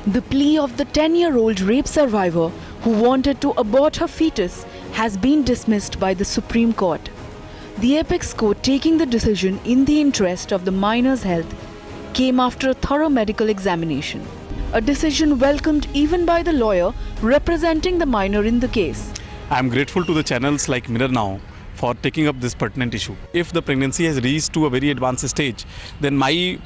The plea of the 10-year-old rape survivor who wanted to abort her fetus has been dismissed by the Supreme Court. The apex court taking the decision in the interest of the minor's health came after a thorough medical examination. A decision welcomed even by the lawyer representing the minor in the case. I am grateful to the channels like Mirror Now for taking up this pertinent issue. If the pregnancy has reached to a very advanced stage, then my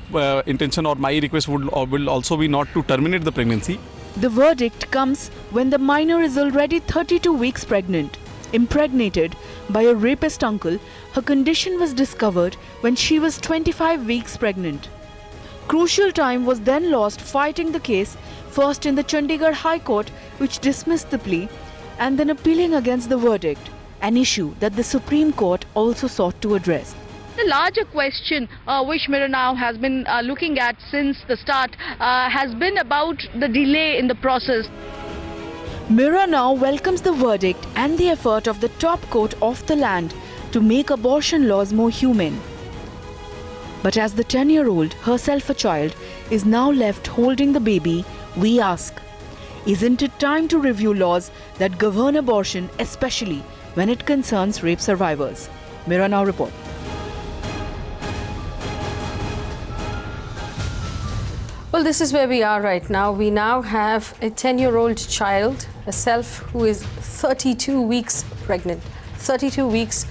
intention or my request will also be not to terminate the pregnancy. The verdict comes when the minor is already 32 weeks pregnant. Impregnated by a rapist uncle, her condition was discovered when she was 25 weeks pregnant. Crucial time was then lost fighting the case, first in the Chandigarh High Court, which dismissed the plea, and then appealing against the verdict, an issue that the Supreme Court also sought to address. The larger question which Mirror Now has been looking at since the start has been about the delay in the process. Mirror Now welcomes the verdict and the effort of the top court of the land to make abortion laws more humane. But as the 10-year-old, herself a child, is now left holding the baby, we ask, isn't it time to review laws that govern abortion, especially when it concerns rape survivors? Mirror Now report. Well, this is where we are right now. We now have a 10-year-old child, herself, who is 32 weeks pregnant. 32 weeks,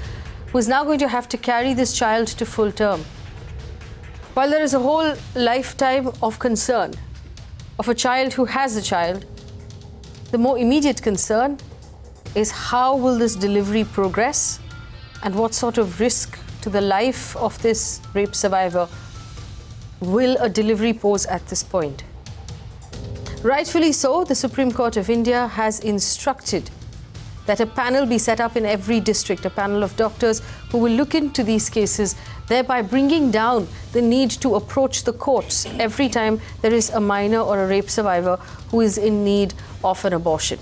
who is now going to have to carry this child to full term. While there is a whole lifetime of concern of a child who has a child, the more immediate concern is how will this delivery progress and what sort of risk to the life of this rape survivor will a delivery pose at this point. Rightfully so, the Supreme Court of India has instructed that a panel be set up in every district, a panel of doctors who will look into these cases, thereby bringing down the need to approach the courts every time there is a minor or a rape survivor who is in need of an abortion.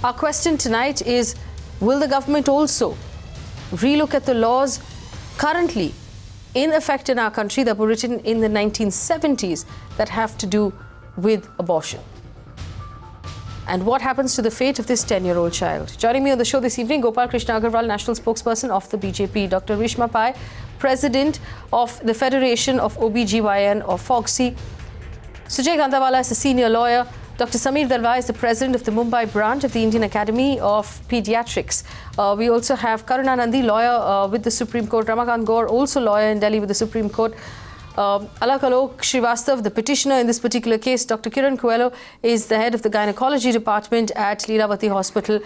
Our question tonight is, will the government also relook at the laws currently in effect in our country that were written in the 1970s that have to do with abortion? And what happens to the fate of this 10-year-old child? Joining me on the show this evening, Gopal Krishna Agarwal, National Spokesperson of the BJP, Dr. Vishwam Pai, President of the Federation of OBGYN or FOXY, Sujay Kantawala is a senior lawyer, Dr. Samir Dalwai is the President of the Mumbai branch of the Indian Academy of Pediatrics. We also have Karunanandi, lawyer with the Supreme Court, Ramakant Gaur, also lawyer in Delhi with the Supreme Court. AlakhAlok Srivastava, the petitioner in this particular case. Dr. Kiran S Coelho is the head of the gynaecology department at Lilavati Hospital.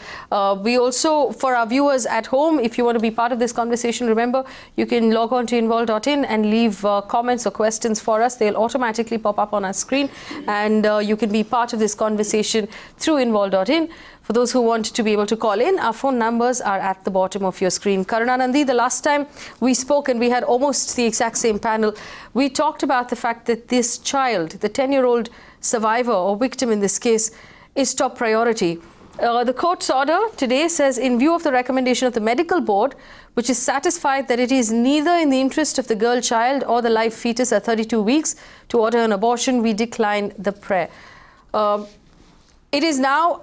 We also, for our viewers at home, if you want to be part of this conversation, remember, you can log on to involve.in and leave comments or questions for us. They'll automatically pop up on our screen, and you can be part of this conversation through involve.in. For those who want to be able to call in, our phone numbers are at the bottom of your screen. Karunanandi, the last time we spoke, and we had almost the exact same panel, we talked about the fact that this child, the 10-year-old survivor or victim in this case, is top priority. The court's order today says, in view of the recommendation of the medical board, which is satisfied that it is neither in the interest of the girl child or the live fetus at 32 weeks to order an abortion, we decline the prayer. It is now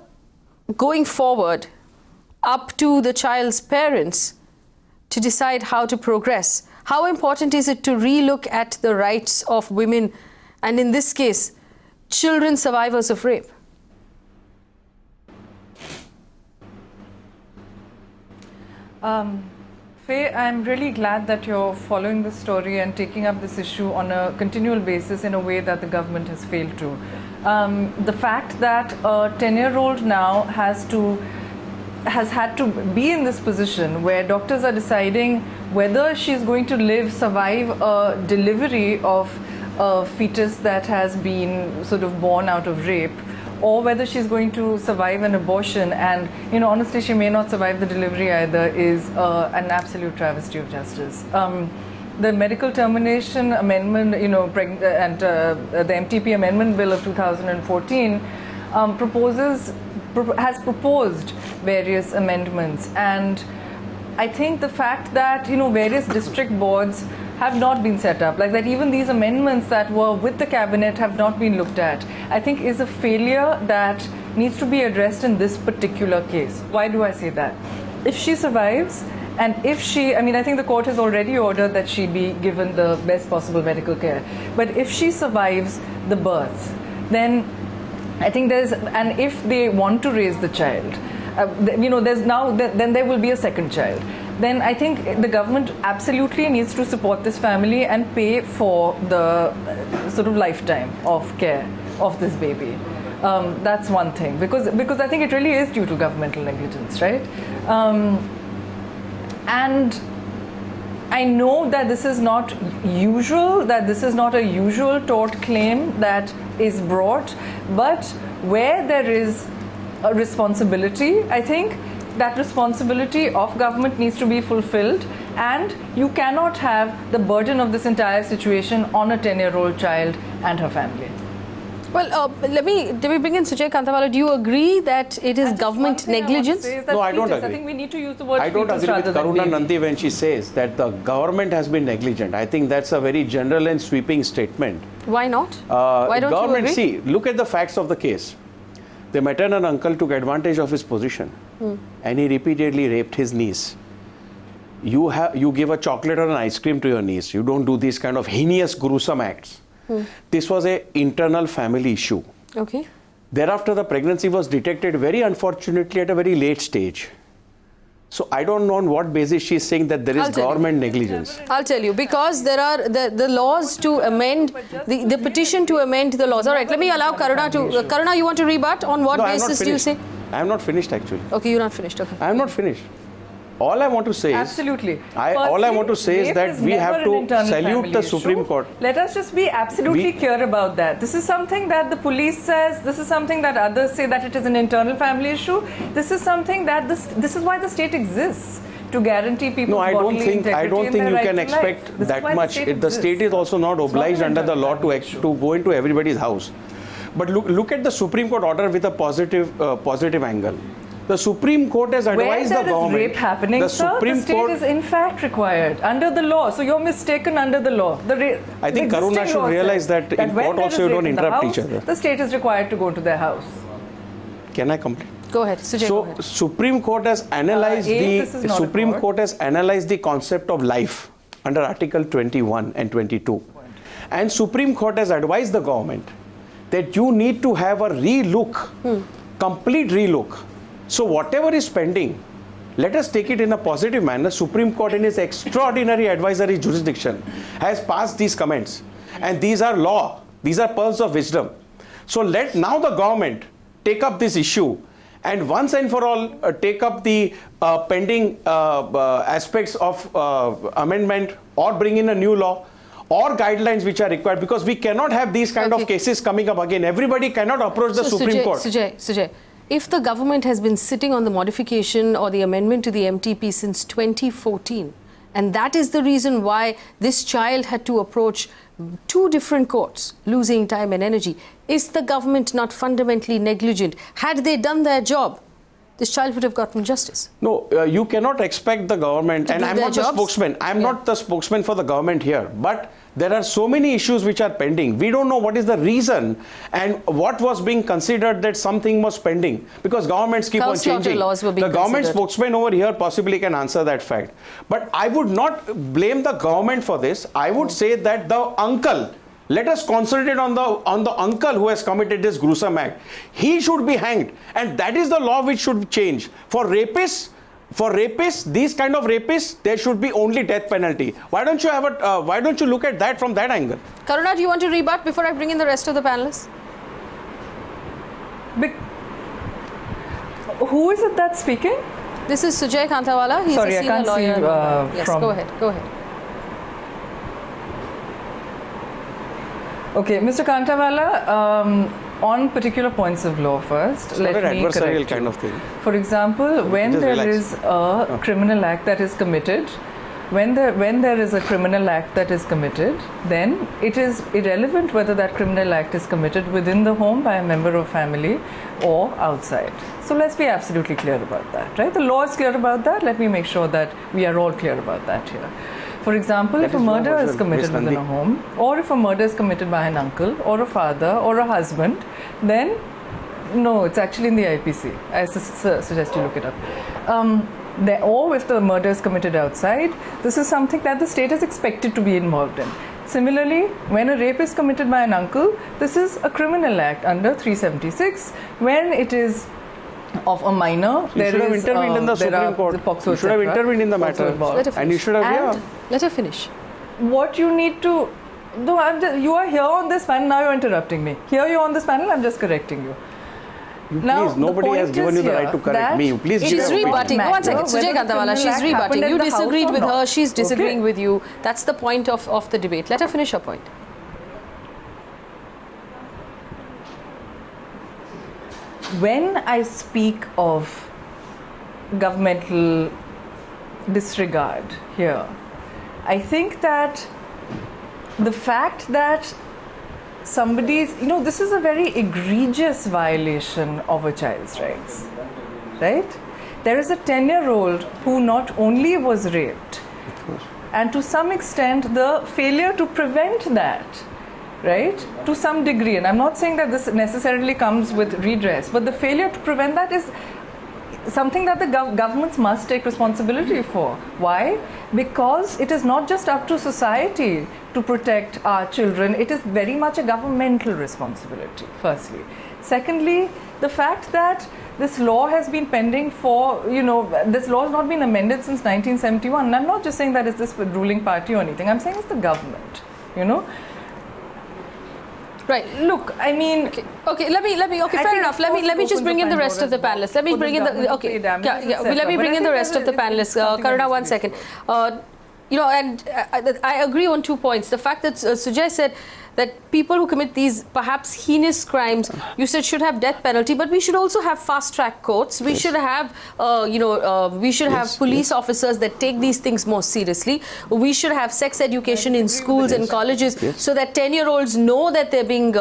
going forward up to the child's parents to decide how to progress. How important is it to relook at the rights of women, and in this case, children survivors of rape? Faye, I'm really glad that you're following this story and taking up this issue on a continual basis in a way that the government has failed to. The fact that a 10-year-old now has had to be in this position where doctors are deciding whether she's going to survive a delivery of a fetus that has been sort of born out of rape, or whether she's going to survive an abortion, and honestly she may not survive the delivery either, is an absolute travesty of justice. The medical termination amendment, and the MTP amendment bill of 2014 has proposed various amendments, and I think the fact that various district boards have not been set up, like that even these amendments that were with the cabinet have not been looked at, I think is a failure that needs to be addressed in this particular case. Why do I say that? If she survives, and if she, I mean, I think the court has already ordered that she be given the best possible medical care, but if she survives the birth, then I think and if they want to raise the child, then there will be a second child. Then I think the government absolutely needs to support this family and pay for the sort of lifetime of care of this baby. That's one thing, because I think it really is due to governmental negligence, right? And I know that this is not usual, that this is not a usual tort claim that is brought, but where there is a responsibility, I think that responsibility of government needs to be fulfilled, and you cannot have the burden of this entire situation on a 10-year-old child and her family. Well, let me bring in Sujay Kantawala. Do you agree that it is government negligence? No, I don't agree. I think we need to use the word I don't agree with Karunanandi when she says that the government has been negligent. I think that's a very general and sweeping statement. Why not? Why don't government, you agree? See, look at the facts of the case. The maternal uncle took advantage of his position and he repeatedly raped his niece. You give a chocolate or an ice cream to your niece. You don't do these kind of heinous, gruesome acts. This was an internal family issue. Okay. Thereafter, the pregnancy was detected very unfortunately at a very late stage. So I don't know on what basis she is saying that there is government negligence. I'll tell you, because there are the laws to amend, the petition to amend the laws. All right, let me allow Karuna to... Karuna, you want to rebut? On what basis do you say? I am not finished actually. Okay, you're not finished. Okay. I am not finished. All I want to say is... Absolutely. All I want to say is that we have to salute the Supreme Court. Let us just be absolutely clear about that. This is something that the police says, this is something that others say that it is an internal family issue. This is something that this is why the state exists, to guarantee people's bodily integrity. I don't think you can expect that much. The state is also not obliged under the law to go into everybody's house. But look at the Supreme Court order with a positive angle. The Supreme Court has advised the government. Where there is rape happening, the state is in fact required under the law. So you're mistaken under the law. I think Karuna should realize that in court also you don't interrupt each other. The state is required to go to their house. Can I complete? Go ahead, Sujay. So go ahead. Supreme Court has analyzed the concept of life under Article 21 and 22, and Supreme Court has advised the government that you need to have a relook, complete relook. So whatever is pending, let us take it in a positive manner. Supreme Court in its extraordinary advisory jurisdiction has passed these comments, and these are law, these are pearls of wisdom. So let now the government take up this issue and once and for all take up the pending aspects of amendment, or bring in a new law or guidelines which are required, because we cannot have these kind of cases coming up again. Everybody cannot approach the Supreme Court. Sujay, if the government has been sitting on the modification or the amendment to the MTP since 2014, and that is the reason why this child had to approach 2 different courts, losing time and energy, is the government not fundamentally negligent? Had they done their job, this child would have gotten justice. No, you cannot expect the government, and I'm not the spokesman. I'm not the spokesman for the government here, but there are so many issues which are pending. We don't know what is the reason and what was being considered that something was pending, because governments keep on changing. The government spokesman over here possibly can answer that fact. But I would not blame the government for this. I would say that the uncle, let us concentrate on the uncle who has committed this gruesome act. He should be hanged, and that is the law which should change. For rapists, these kind of rapists, there should be only death penalty. Why don't you have a? Why don't you look at that from that angle? Karuna, do you want to rebut before I bring in the rest of the panelists? Who is it that's speaking? This is Sujay Kantawala. He's a senior lawyer. Yes, go ahead. Go ahead. Okay, Mr. Kantawala, on particular points of law first, let me adversarial kind of thing. For example, when there is a criminal act that is committed, when there is a criminal act that is committed, then it is irrelevant whether that criminal act is committed within the home by a member of family or outside. So let's be absolutely clear about that, right? The law is clear about that. Let me make sure that we are all clear about that here. For example, if a murder is committed within a home, or if a murder is committed by an uncle, or a father, or a husband, then no, it's actually in the IPC. I suggest you look it up. Or if the murder is committed outside, this is something that the state is expected to be involved in. Similarly, when a rape is committed by an uncle, this is a criminal act under 376. When it is of a minor, you should have intervened in the Supreme Court. You should have intervened in the matter. And you should have, Let her finish. What you need to... No, you are here on this panel, now you're interrupting me. Here you are on this panel, I'm just correcting you. Please, nobody has given you the right to correct me. Please, she's rebutting. One second, Sujay Kantawala, she's rebutting. You disagreed with her, she's disagreeing with you. That's the point of the debate. Let her finish her point. When I speak of governmental disregard here, I think that the fact that somebody's, this is a very egregious violation of a child's rights, right? There is a 10-year-old who not only was raped, and to some extent the failure to prevent that, right, to some degree, and I'm not saying that this necessarily comes with redress, but the failure to prevent that is something that the governments must take responsibility for. Why? Because it is not just up to society to protect our children, it is very much a governmental responsibility, firstly. Secondly, the fact that this law has been pending for, this law has not been amended since 1971. And I'm not just saying that it's this ruling party or anything, I'm saying it's the government, Right. Look, I mean... Okay, let me, fair enough. Let me just bring in the rest of the panelists. Let me bring in the... let me bring in the rest of the panelists. Karuna, 1 second. And I agree on 2 points. The fact that Sujay said that people who commit these perhaps heinous crimes, you said should have death penalty, but we should also have fast-track courts. We should have, have police officers that take these things more seriously. We should have sex education in schools and colleges so that 10-year-olds know that they're being,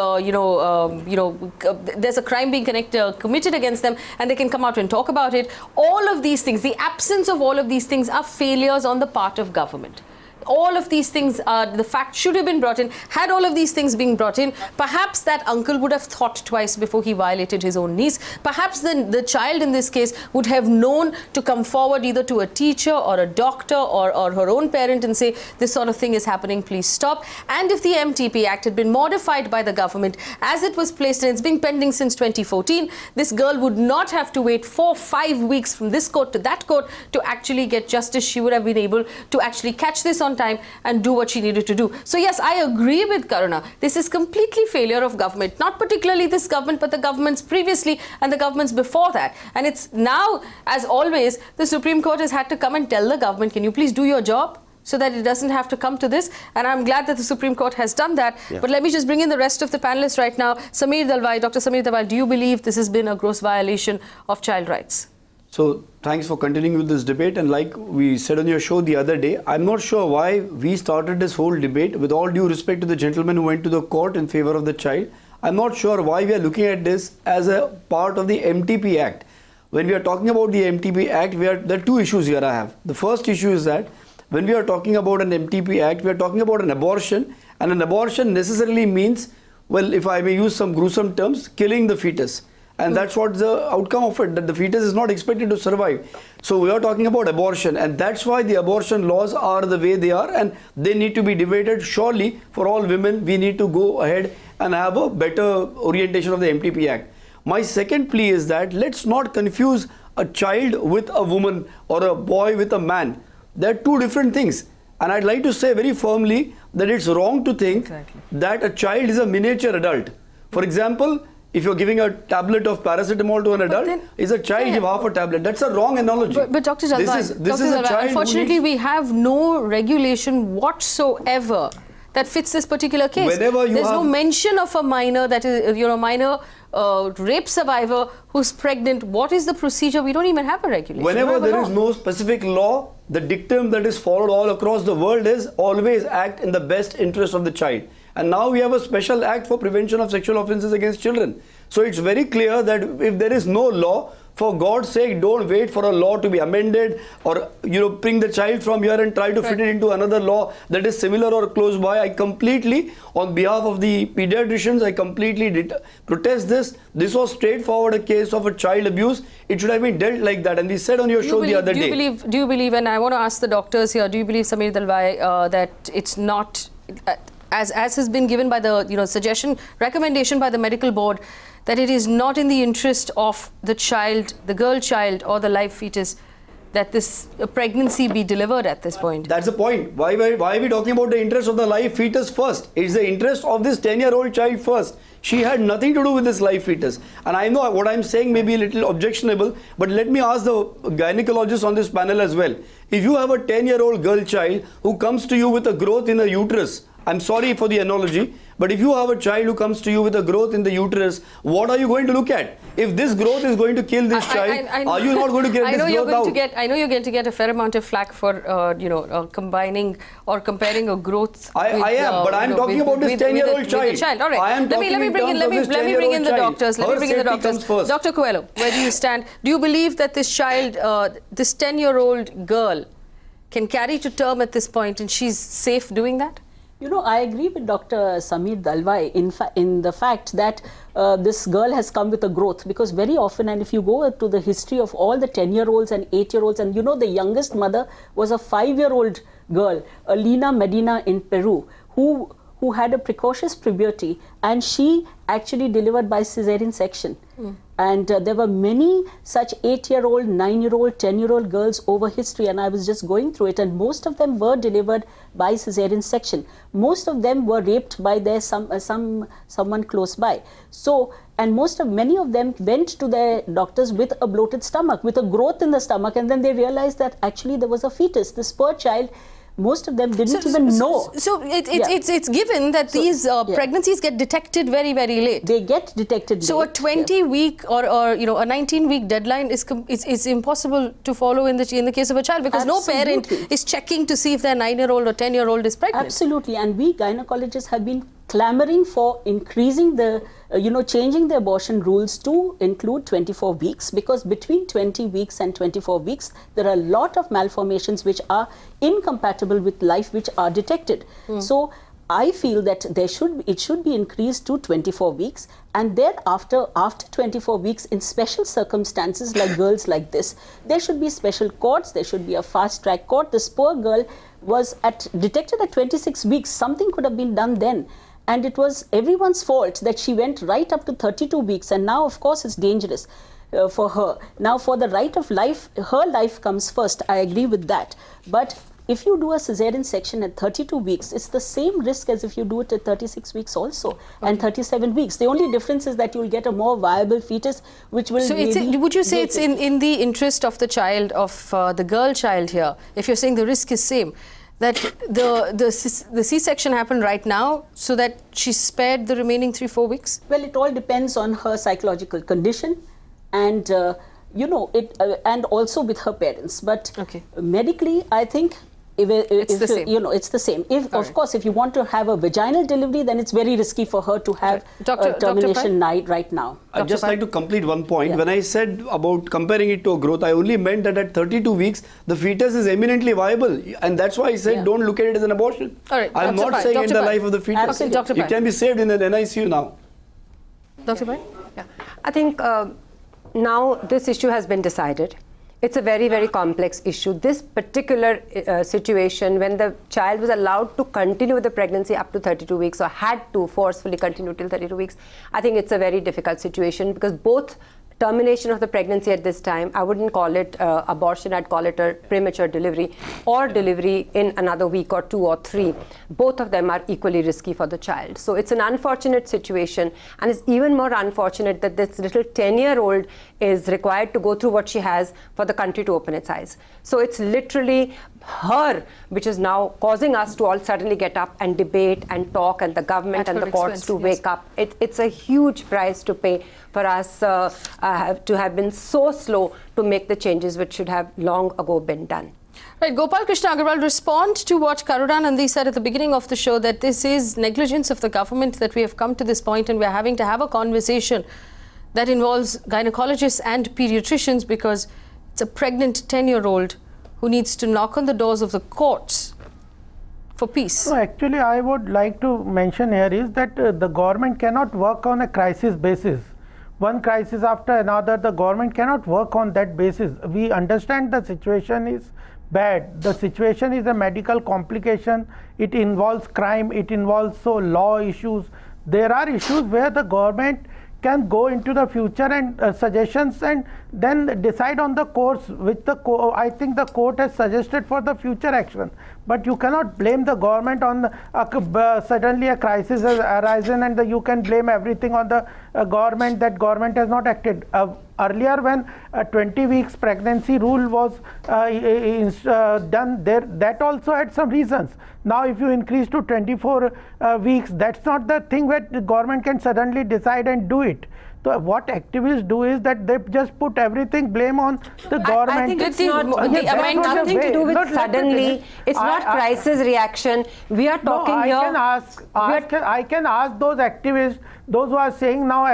there's a crime being committed against them, and they can come out and talk about it. All of these things, the absence of all of these things are failures on the part of government. All of these things, the fact should have been brought in. Had all of these things been brought in, perhaps that uncle would have thought twice before he violated his own niece. Perhaps the child in this case would have known to come forward either to a teacher or a doctor or her own parent and say, this sort of thing is happening, please stop. And if the MTP Act had been modified by the government as it was placed, and it's been pending since 2014, this girl would not have to wait 4-5 weeks from this court to that court to actually get justice. She would have been able to actually catch this on time and do what she needed to do. So yes, I agree with Karuna. This is completely failure of government, not particularly this government, but the governments previously and the governments before that. And it's now, as always, the Supreme Court has had to come and tell the government, can you please do your job? So that it doesn't have to come to this. And I'm glad that the Supreme Court has done that. Yeah. But let me just bring in the rest of the panelists right now. Samir Dalwai, Dr. Samir Dalwai, do you believe this has been a gross violation of child rights? So thanks for continuing with this debate, and like we said on your show the other day, I'm not sure why we started this whole debate. With all due respect to the gentleman who went to the court in favor of the child, I'm not sure why we are looking at this as a part of the MTP Act. When we are talking about the MTP Act, there are two issues here I have. The first issue is that when we are talking about an MTP Act, we are talking about an abortion, and an abortion necessarily means, well, if I may use some gruesome terms, killing the fetus. And that's what the outcome of it, that the fetus is not expected to survive. So we are talking about abortion, and that's why the abortion laws are the way they are, and they need to be debated. Surely for all women, we need to go ahead and have a better orientation of the MTP Act. My second plea is that let's not confuse a child with a woman or a boy with a man. They're two different things. And I'd like to say very firmly that it's wrong to think that a child is a miniature adult. For example, if you're giving a tablet of paracetamol to an adult, is a child give half a tablet? That's a wrong analogy. But Dr. Dalwai, this is a child. Unfortunately, we have no regulation whatsoever that fits this particular case. There's no mention of a minor, that is, minor rape survivor who's pregnant. What is the procedure? We don't even have a regulation. Whenever there is no specific law, the dictum that is followed all across the world is always act in the best interest of the child. And now we have a special act for prevention of sexual offences against children. So it's very clear that if there is no law, For God's sake, don't wait for a law to be amended or, bring the child from here and try to fit it into another law that is similar or close by. I completely, on behalf of the pediatricians, I completely protest this. This was straightforward a case of a child abuse. It should have been dealt like that. And we said on your show the other day. Do you believe, and I want to ask the doctors here, do you believe, Samir Dalwai, that it's not, as has been given by the, recommendation by the medical board, that it is not in the interest of the child, the girl child or the live fetus, that this pregnancy be delivered at this point? That's the point. Why are we talking about the interest of the live fetus first? It's the interest of this 10-year-old child first. She had nothing to do with this live fetus. And I know what I'm saying may be a little objectionable, but let me ask the gynecologists on this panel as well. If you have a 10-year-old girl child who comes to you with a growth in the uterus, I'm sorry for the analogy, but if you have a child who comes to you with a growth in the uterus, what are you going to look at? If this growth is going to kill this child, are you not going to get this growth out? I know you're going to get a fair amount of flack for, combining or comparing a growth. I am, but I'm talking about this 10-year-old child. All right. Let me bring in the doctors. Dr. Coelho, where do you stand? Do you believe that this child, this 10-year-old girl, can carry to term at this point and she's safe doing that? I agree with Dr. Samir Dalwai in the fact that this girl has come with a growth, because very often, and if you go to the history of all the 10-year-olds and 8-year-olds, and the youngest mother was a 5-year-old girl, Alina Medina in Peru, who had a precocious puberty, and she actually delivered by cesarean section. And there were many such 8-year-old, 9-year-old, 10-year-old girls over history, and I was just going through it, and most of them were delivered by cesarean section. Most of them were raped by their someone close by. So, and many of them went to their doctors with a bloated stomach, with a growth in the stomach, and then they realized that actually there was a fetus. This poor child, most of them didn't even know. So it's given that these pregnancies get detected very, very late. They get detected so late. So a 20-week or a 19-week deadline is impossible to follow in the case of a child, because no parent is checking to see if their 9-year-old or 10-year-old is pregnant. Absolutely, and we gynecologists have been clamoring for increasing the, changing the abortion rules to include 24 weeks, because between 20 weeks and 24 weeks, there are a lot of malformations which are incompatible with life, which are detected. So I feel that it should be increased to 24 weeks, and thereafter, after 24 weeks, in special circumstances like girls like this, there should be special courts, there should be a fast-track court. This poor girl was detected at 26 weeks. Something could have been done then. And it was everyone's fault that she went right up to 32 weeks. And now, of course, it's dangerous for her. Now, for the right of life, her life comes first. I agree with that. But if you do a cesarean section at 32 weeks, it's the same risk as if you do it at 36 weeks also, and 37 weeks. The only difference is that you'll get a more viable fetus, which will... So would you say it's in the interest of the child, of the girl child here, if you're saying the risk is same, that the C-section happened right now so that she's spared the remaining 3-4 weeks? Well, it all depends on her psychological condition and, and also with her parents. But medically, I think it's the same. It's the same. Of course, if you want to have a vaginal delivery, then it's very risky for her to have a termination right now. I'd just like to complete one point. When I said about comparing it to a growth, I only meant that at 32 weeks, the fetus is eminently viable. And that's why I said don't look at it as an abortion. All right, I'm not saying in the life of the fetus. Absolutely. It can be saved in an NICU now. Dr. Pai? Yeah. I think now this issue has been decided. It's a very, very complex issue. This particular situation, when the child was allowed to continue with the pregnancy up to 32 weeks or had to forcefully continue till 32 weeks, I think it's a very difficult situation, because both termination of the pregnancy at this time, I wouldn't call it abortion, I'd call it a premature delivery, or delivery in another week or 2 or 3. Both of them are equally risky for the child. So it's an unfortunate situation, and it's even more unfortunate that this little 10-year-old is required to go through what she has for the country to open its eyes. So it's literally her which is now causing us to all suddenly get up and debate and talk, and the government and the courts to wake up. It's a huge price to pay for us to have been so slow to make the changes which should have long ago been done. Right, Gopal Krishna Agarwal, respond to what Karunanandi said at the beginning of the show, that this is negligence of the government, that we have come to this point and we are having to have a conversation that involves gynecologists and pediatricians, because it's a pregnant 10-year-old who needs to knock on the doors of the courts for peace. So actually, I would like to mention here is that the government cannot work on a crisis basis. One crisis after another, the government cannot work on that basis. We understand the situation is bad. The situation is a medical complication. It involves crime. It involves law issues. There are issues where the government can go into the future and suggestions and then decide on the course which I think the court has suggested for the future action. But you cannot blame the government on suddenly a crisis has arisen and you can blame everything on the government, that government has not acted. Earlier when 20 weeks pregnancy rule was done there, that also had some reasons. Now if you increase to 24 weeks, that's not the thing where the government can suddenly decide and do it. So what activists do is that they just put everything blame on the government. I think it's not nothing to do with suddenly. It's not crisis reaction. We are talking here. I can ask those activists, those who are saying now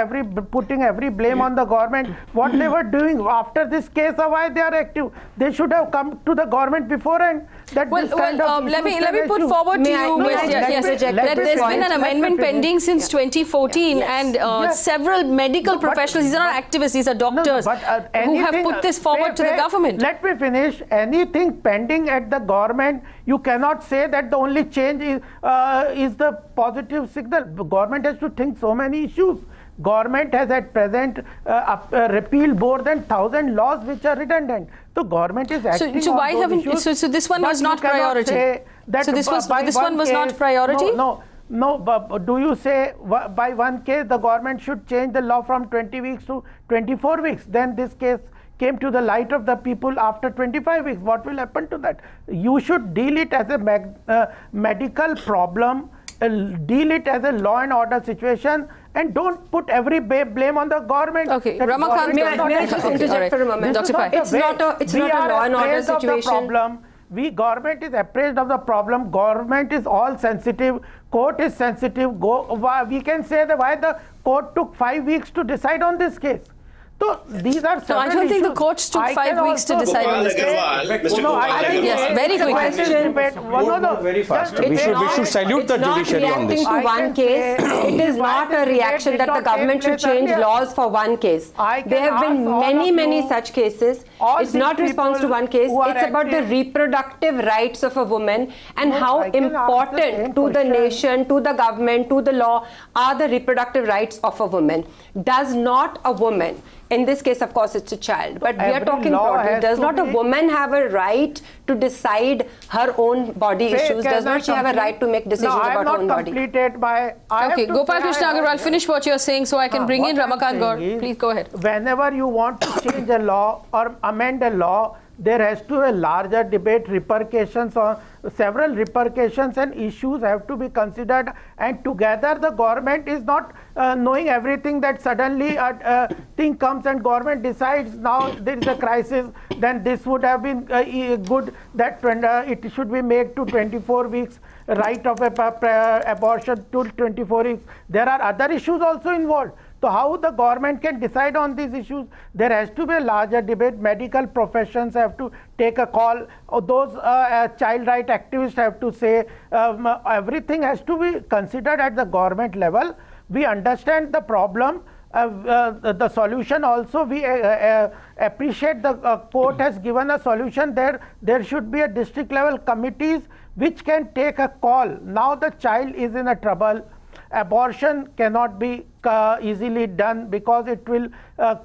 putting every blame on the government, what they were doing after this case, or why they are active. They should have come to the government before and that let me put forward to you. There's been an amendment pending since 2014 and several medical professionals, these are not activists, these are doctors who have put this forward to the government. Let me finish. Anything pending at the government, you cannot say that the only change is the positive signal. The government has to think so many issues. Government has at present repealed more than 1,000 laws which are redundant. The government is acting so why haven't issues, so this one was not priority? So this one was not priority? No, but do you say by one case the government should change the law from 20 weeks to 24 weeks? Then this case came to the light of the people after 25 weeks. What will happen to that? You should deal it as a medical problem, deal it as a law and order situation, and don't put every blame on the government. Okay, Ramakant, may I just interject for a moment? Dr. Pai. It's not a law and order situation. Government is appraised of the problem. Government is all sensitive. Court is sensitive. We can say that why the court took 5 weeks to decide on this case. So these are several I don't think the courts took 5 weeks to decide on this case. Yes, very quick question. Very fast. We should salute the judiciary on this. It's not reacting to one case. It is not a reaction that the government should change laws for one case. There have been many such cases. It's not response to one case. It's about the reproductive rights of a woman and how important to the nation, to the government, to the law are the reproductive rights of a woman. Does not a woman, in this case, of course, it's a child, but we are talking broadly. Does not a woman have a right to decide her own body issues? Does not she have a right to make decisions about her own body? Okay, Gopal Krishna Agarwal, finish what you're saying so I can bring in Ramakant Gaur. Please go ahead. Whenever you want to change a law or amend a law, there has to be a larger debate, repercussions, or several repercussions and issues have to be considered, and together the government is not knowing everything, that suddenly a thing comes and government decides now there is a crisis, then this would have been good that it should be made to 24 weeks, right of abortion to 24 weeks. There are other issues also involved. So how the government can decide on these issues? There has to be a larger debate. Medical professions have to take a call. Those child right activists have to say everything has to be considered at the government level. We understand the problem. The solution also, we appreciate the court has given a solution. There should be a district level committees which can take a call. Now the child is in a trouble. Abortion cannot be easily done because it will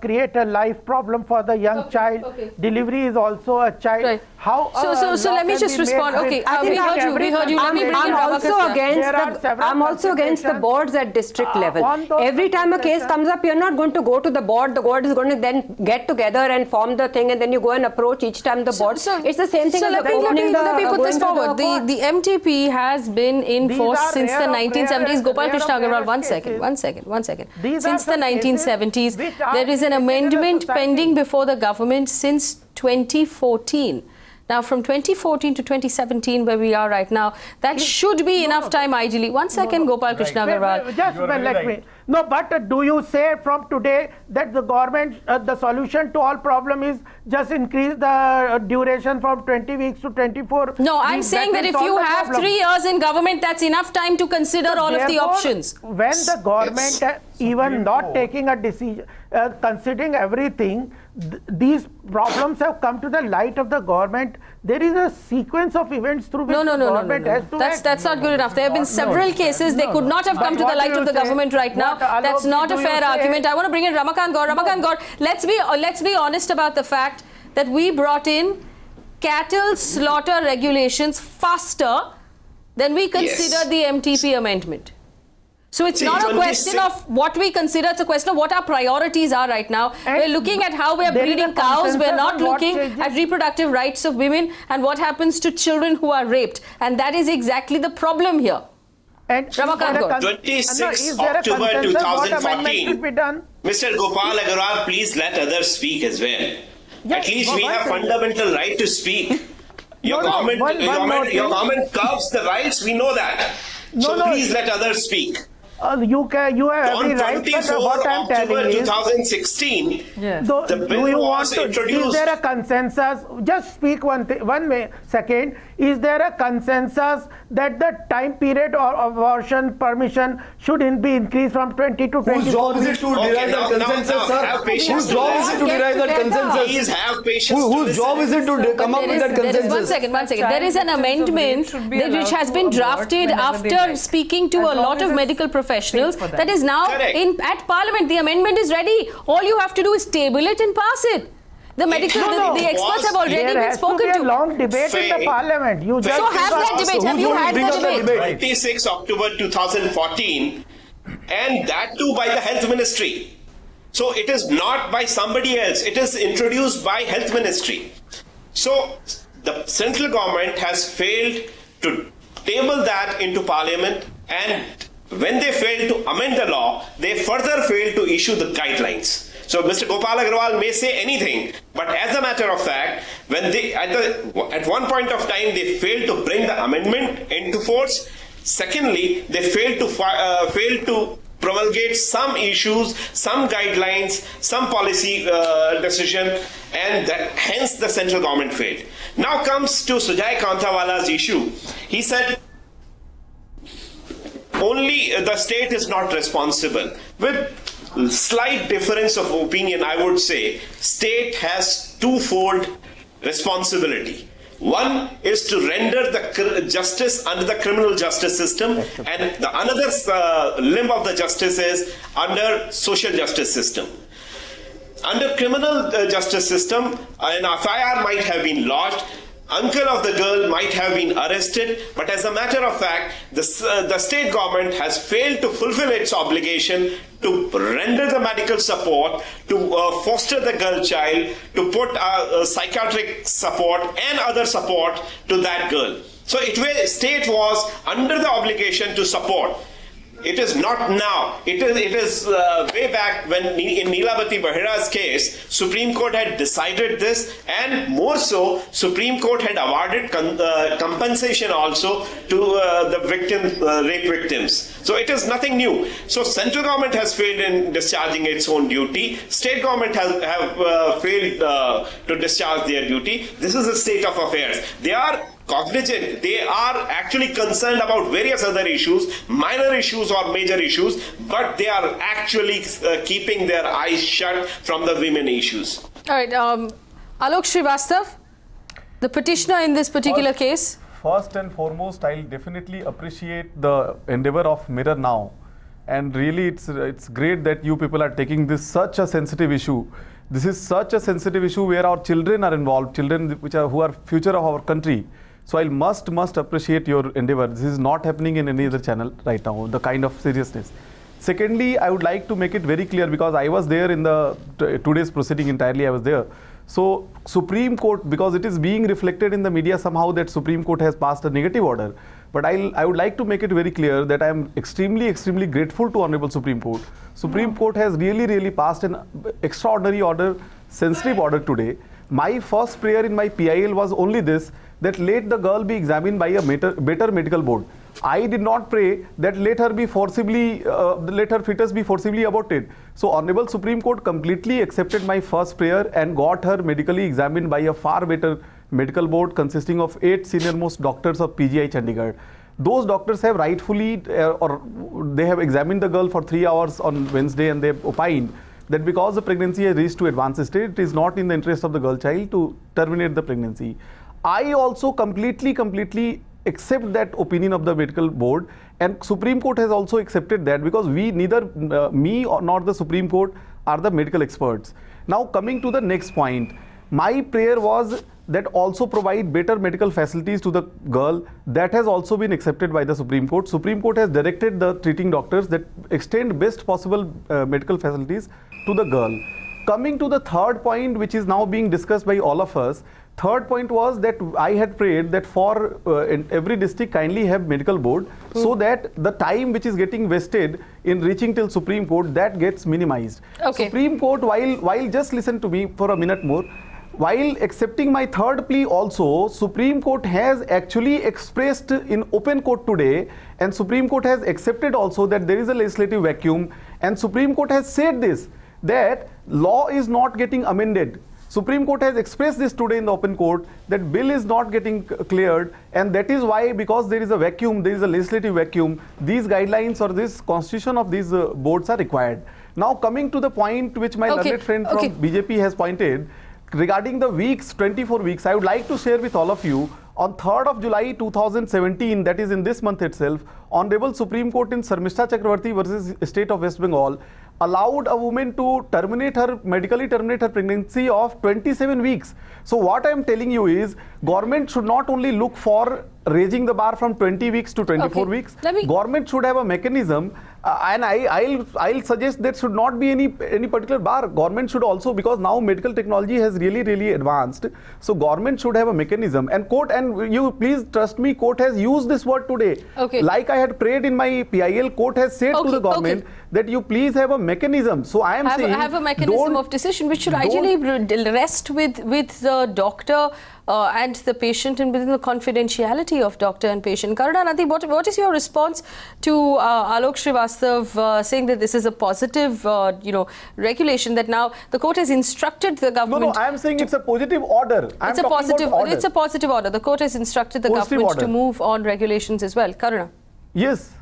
create a life problem for the young child. Delivery is also a child. Right. So let me just respond. Okay, we heard you. Let me bring in I'm also against the boards at district level. Every time a case comes up, you're not going to go to the board. The board is going to then get together and form the thing, and then you go and approach each time the board. It's the same thing. So let me put this forward. The MTP has been in force since the 1970s. Gopal Krishna Agarwal, one second. Since the 1970s, there is an amendment pending before the government since 2014. Now, from 2014 to 2017, where we are right now, that should be enough time, ideally. One second, Gopal Krishna Agarwal. Just let me. No, but do you say from today that the government, the solution to all problem is just increase the duration from 20 weeks to 24? No, I'm saying that if you have 3 years in government, that's enough time to consider all of the options. When the government even not taking a decision, considering everything, these problems have come to the light of the government. There is a sequence of events through which the government has to act. That's not good enough. There have been several cases. They could not have come to the light of the government right now. That's not a fair argument. I want to bring in Ramakant Gaur. Ramakant Gaur, let's be honest about the fact that we brought in cattle slaughter regulations faster than we considered the MTP amendment. So it's not a question of what we consider, it's a question of what our priorities are right now. We're looking at how we're breeding cows, we're not looking at reproductive rights of women and what happens to children who are raped. And that is exactly the problem here. And 26 October 2014, Mr. Gopal Agarwal, please let others speak as well. At least we have fundamental right to speak. Your government curbs the rights, we know that. So please let others speak. You have every right, but what I'm telling is, 2016, the bill was introduced. Is there a consensus? Just speak one second. Is there a consensus that the time period of abortion permission should be increased from 20 to 24? Whose job is it to derive that consensus, sir? Whose job is it to derive that consensus? Please have patience. Whose job is it to come up with that consensus? One second. There is an amendment which has been drafted after speaking to a lot of medical professionals that is now at Parliament. The amendment is ready. All you have to do is table it and pass it. The the experts have already been spoken to. There has to be a long debate in the Parliament. You just have that debate. Have you had that debate? 26 October 2014, and that too by the Health Ministry. So it is not by somebody else. It is introduced by Health Ministry. So the central government has failed to table that into Parliament, and when they failed to amend the law, they further failed to issue the guidelines. So Mr. Gopal Agarwal may say anything, but as a matter of fact, when they at one point of time they failed to bring the amendment into force. Secondly, they failed to promulgate some issues, some guidelines, some policy decision, and hence the central government failed. Now comes to Sujay Kantawala's issue. He said only the state is not responsible. With slight difference of opinion, I would say state has twofold responsibility. One is to render the justice under the criminal justice system, and the another limb of the justice is under social justice system. Under criminal justice system, an FIR might have been lodged, uncle of the girl might have been arrested, but as a matter of fact, the state government has failed to fulfill its obligation to render the medical support, to foster the girl child, to put psychiatric support and other support to that girl. So state was under the obligation to support. It is not now. It is way back when in Lilavati Bahira's case, Supreme Court had decided this, and more so, Supreme Court had awarded compensation also to the rape victims. So it is nothing new. So central government has failed in discharging its own duty. State government have failed to discharge their duty. This is the state of affairs. They are cognizant. They are actually concerned about various other issues, minor issues or major issues, but they are actually keeping their eyes shut from the women issues. All right, AlakhAlok Srivastava, the petitioner in this particular case. First and foremost, I'll definitely appreciate the endeavor of Mirror Now, and really it's great that you people are taking this such a sensitive issue. This is such a sensitive issue where our children are involved, children who are future of our country. So I must appreciate your endeavor. This is not happening in any other channel right now, the kind of seriousness. Secondly, I would like to make it very clear, because I was there in the today's proceeding entirely, I was there. So Supreme Court, because it is being reflected in the media somehow that Supreme Court has passed a negative order. But I would like to make it very clear that I am extremely grateful to Honorable Supreme Court. Supreme Court has really passed an extraordinary order, sensitive order today, my first prayer in my PIL was only this, that let the girl be examined by a better medical board. I did not pray that let her be forcibly, let her fetus be forcibly aborted. So Honorable Supreme Court completely accepted my first prayer and got her medically examined by a far better medical board consisting of 8 senior most doctors of PGI Chandigarh. Those doctors have rightfully, or they have examined the girl for 3 hours on Wednesday, and they have opined that because the pregnancy has reached to advanced stage, it is not in the interest of the girl child to terminate the pregnancy. I also completely accept that opinion of the medical board, and Supreme Court has also accepted that, because we, neither me or nor the Supreme Court are the medical experts. Now coming to the next point, my prayer was that also provide better medical facilities to the girl. That has also been accepted by the Supreme Court. Supreme Court has directed the treating doctors that extend best possible medical facilities to the girl. Coming to the third point, which is now being discussed by all of us, third point was that I had prayed that for in every district kindly have medical board, so that the time which is getting wasted in reaching till Supreme Court, that gets minimized. Okay. Supreme Court, while just listen to me for a minute more, while accepting my third plea also, Supreme Court has actually expressed in open court today, and Supreme Court has accepted also that there is a legislative vacuum, and Supreme Court has said this, that law is not getting amended. Supreme Court has expressed this today in the open court, that bill is not getting cleared, and that is why, because there is a vacuum, there is a legislative vacuum, these guidelines or this constitution of these boards are required. Now coming to the point which my learned friend from BJP has pointed, regarding the weeks, 24 weeks, I would like to share with all of you, on 3rd of July 2017, that is in this month itself, Honorable Supreme Court in Sarmishta Chakravarti versus State of West Bengal allowed a woman to medically terminate her pregnancy of 27 weeks. So what I am telling you is, government should not only look for raising the bar from 20 weeks to 24 weeks. Government should have a mechanism, and I'll suggest there should not be any particular bar. Government should also, because now medical technology has really advanced, so government should have a mechanism. And court, and you please trust me, court has used this word today. Like I had prayed in my PIL, court has said to the government that you please have a mechanism. So I am saying, have a mechanism of decision which should ideally rest with the doctor and the patient, and within the confidentiality of doctor and patient. Karunanandi, what is your response to AlakhAlok Srivastava saying that this is a positive regulation, that now the court has instructed the government? No, I am saying it's a positive order. It's a positive order. The court has instructed the government to move on regulations as well. Karuna. Yes.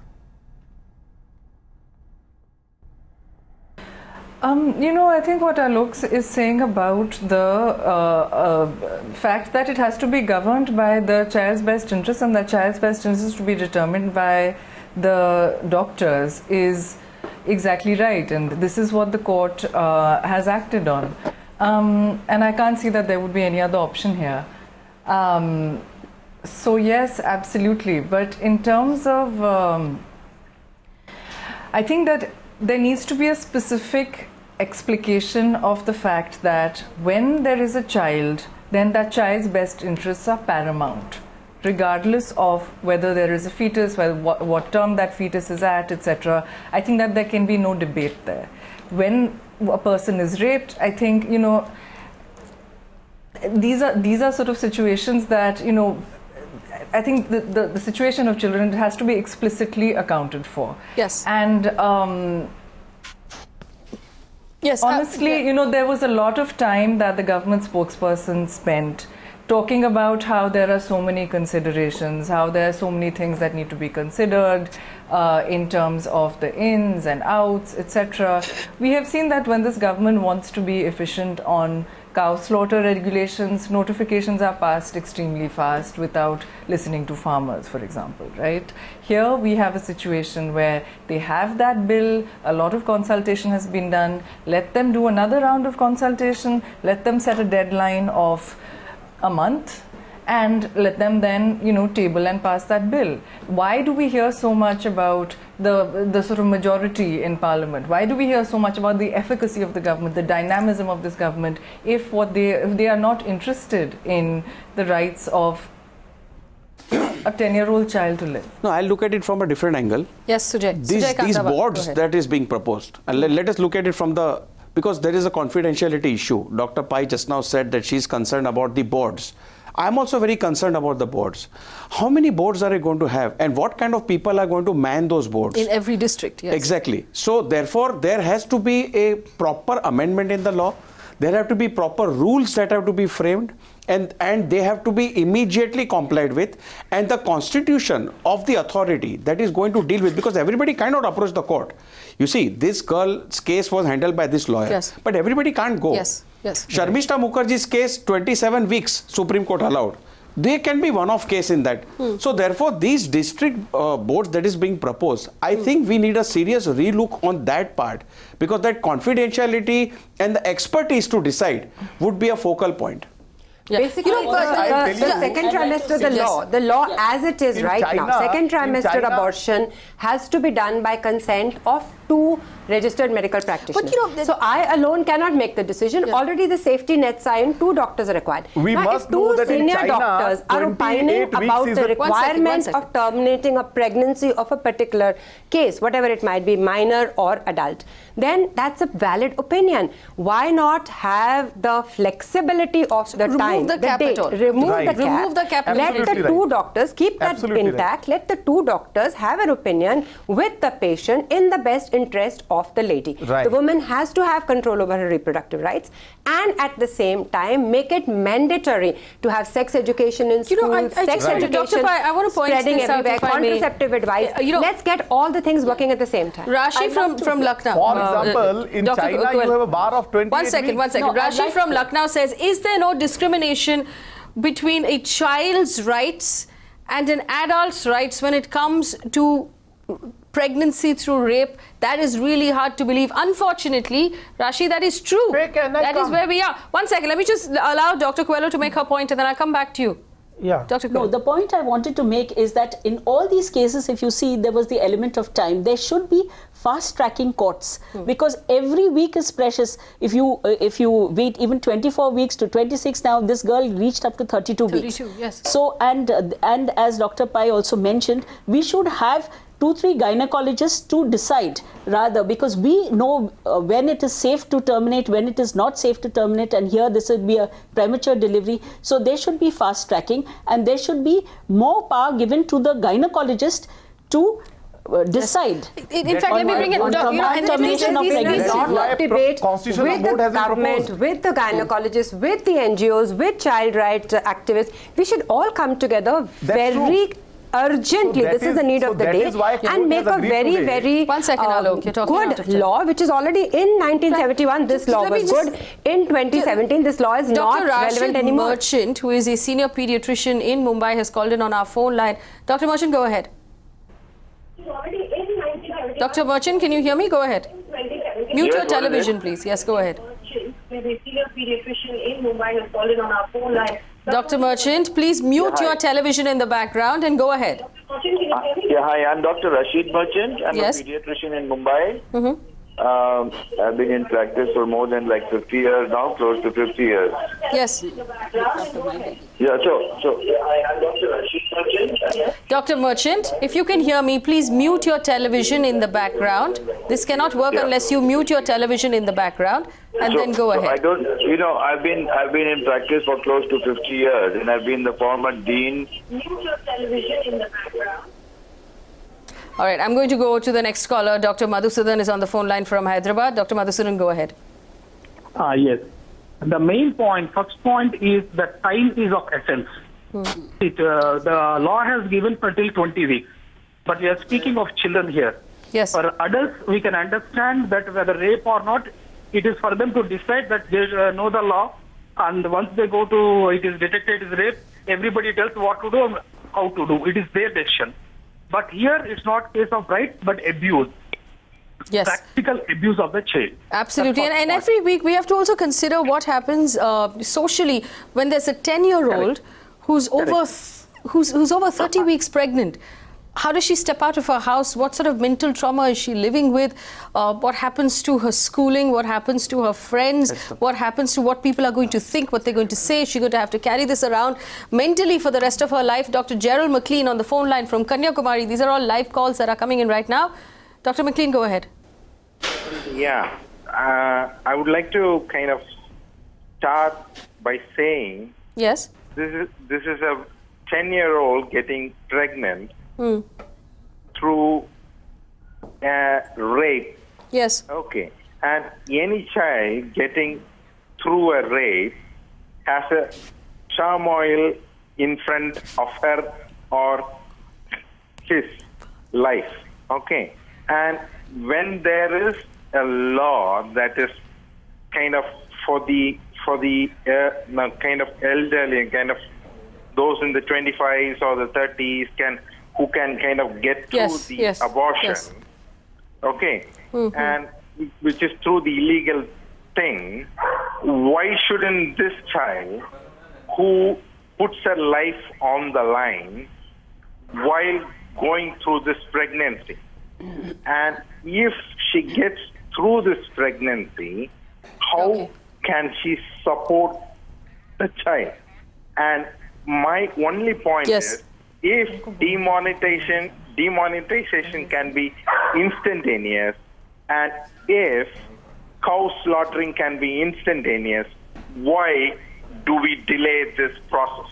I think what Alok is saying about the fact that it has to be governed by the child's best interest, and the child's best interest to be determined by the doctors, is exactly right, and this is what the court has acted on, and I can't see that there would be any other option here. So yes, absolutely, but in terms of I think that there needs to be a specific explication of the fact that when there is a child, then that child's best interests are paramount, regardless of whether there is a fetus, what term that fetus is at, etc. I think that there can be no debate there. When a person is raped, I think, these are sort of situations that, I think the situation of children has to be explicitly accounted for. Yes. And yes, honestly, there was a lot of time that the government spokesperson spent talking about how there are so many considerations, how there are so many things that need to be considered in terms of the ins and outs, etc. We have seen that when this government wants to be efficient on cow slaughter regulations, notifications are passed extremely fast without listening to farmers, for example, right? Here we have a situation where they have that bill, a lot of consultation has been done, let them do another round of consultation, let them set a deadline of a month, and let them then, table and pass that bill. Why do we hear so much about the sort of majority in Parliament? Why do we hear so much about the efficacy of the government, the dynamism of this government, if they are not interested in the rights of a 10-year-old child to live? No, I'll look at it from a different angle. Yes, Sujay. These boards that is being proposed, and let us look at it from the because there is a confidentiality issue. Dr. Pai just now said that she's concerned about the boards. I'm also very concerned about the boards. How many boards are we going to have, and what kind of people are going to man those boards? In every district, yes. Exactly. So therefore, there has to be a proper amendment in the law. There have to be proper rules that have to be framed, and they have to be immediately complied with. And the constitution of the authority that is going to deal with, because everybody cannot approach the court. You see, this girl's case was handled by this lawyer, yes. but everybody can't go. Yes. Yes. Sharmishta Mukherjee's case, 27 weeks, Supreme Court allowed. There can be one-off case in that. So therefore, these district boards that is being proposed, I think we need a serious relook on that part, because that confidentiality and the expertise to decide would be a focal point. Yeah. Basically, the second trimester, the law as it is right now, second trimester abortion has to be done by consent of 2 registered medical practitioners. But so I alone cannot make the decision. Yeah. Already the safety nets are in, 2 doctors are required. We now, must if 2 senior doctors are opining about the requirement of terminating a pregnancy of a particular case, whatever it might be, minor or adult, then that's a valid opinion. Why not have the flexibility of the time, the date, remove the cap, let the 2 doctors keep that intact, let the 2 doctors have an opinion with the patient in the best interest of the lady. The woman has to have control over her reproductive rights, and at the same time make it mandatory to have sex education in schools, sex education Dr. Pai, I want to point spreading this everywhere, out, contraceptive advice. Let's get all the things working at the same time. Rashi from Lucknow. For example, in China you have a bar of 28 One second. No, Rashi from Lucknow says, is there no discrimination between a child's rights and an adult's rights when it comes to pregnancy through rape? That is really hard to believe. Unfortunately, Rashi, that is true. That is where we are. One second, let me just allow Dr. Coelho to make her point, and then I'll come back to you. Yeah. Dr. Coelho. No, the point I wanted to make is that in all these cases, if you see, there was the element of time. There should be fast-tracking courts, because every week is precious. If you wait even 24 weeks to 26, now this girl reached up to 32 weeks. Yes. So, and as Dr. Pai also mentioned, we should have 2-3 gynecologists to decide, rather, because we know when it is safe to terminate, when it is not safe to terminate, and here this would be a premature delivery. So there should be fast tracking, and there should be more power given to the gynecologist to decide. In fact, let me bring it. Termination of pregnancy. Debate with the government, with the gynecologists, with the NGOs, with child rights activists. We should all come together very urgently. This is the need of the day, and make a very, very good law, which is already in 1971. This law was good. In 2017, this law is not relevant anymore. Dr. Merchant, who is a senior pediatrician in Mumbai, has called in on our phone line. Dr. Merchant, go ahead. Dr. Merchant, can you hear me? Go ahead. Mute your television, please. Yes, go ahead. Dr. Merchant, please mute your television in the background and go ahead. Yeah, hi, I'm Dr. Rashid Merchant. I'm a pediatrician in Mumbai. I've been in practice for more than like 50 years now, close to 50 years. Yes. Yeah, so I'm Dr. Rashid Merchant. Dr. Merchant, if you can hear me, please mute your television in the background. This cannot work unless you mute your television in the background, and then go ahead. I don't, I've been in practice for close to 50 years, and I've been the former dean. Mute your television in the background. All right, I'm going to go to the next caller. Dr. Madhusudan is on the phone line from Hyderabad. Dr. Madhusudan, go ahead. Yes. The main point, first point is that time is of essence. The law has given for till 20 weeks. But we are speaking of children here. Yes. For adults, we can understand that whether rape or not, it is for them to decide that they know the law. And once they go to, it is detected as rape, everybody tells what to do and how to do. It is their decision. But here it's not case of right, but abuse. Yes. Practical abuse of the child. Absolutely. And every week we have to also consider what happens socially when there's a 10-year-old who's over 30 weeks pregnant. How does she step out of her house? What sort of mental trauma is she living with? What happens to her schooling? What happens to her friends? What happens to what people are going to think, what they're going to say? Is she going to have to carry this around mentally for the rest of her life? Dr. Gerald McLean on the phone line from Kanyakumari. These are all live calls that are coming in right now. Dr. McLean, go ahead. Yeah. I would like to kind of start by saying yes, this is a 10-year-old getting pregnant through rape. Yes. Okay. And any child getting through a rape has a turmoil in front of her or his life. Okay. And when there is a law that is kind of for the kind of elderly, kind of those in the 25s or the 30s who can kind of get through abortion, okay, and which is through the illegal thing, why shouldn't this child who puts her life on the line while going through this pregnancy, and if she gets through this pregnancy, how can she support the child? And my only point is, if demonetization can be instantaneous, and if cow slaughtering can be instantaneous, why do we delay this process?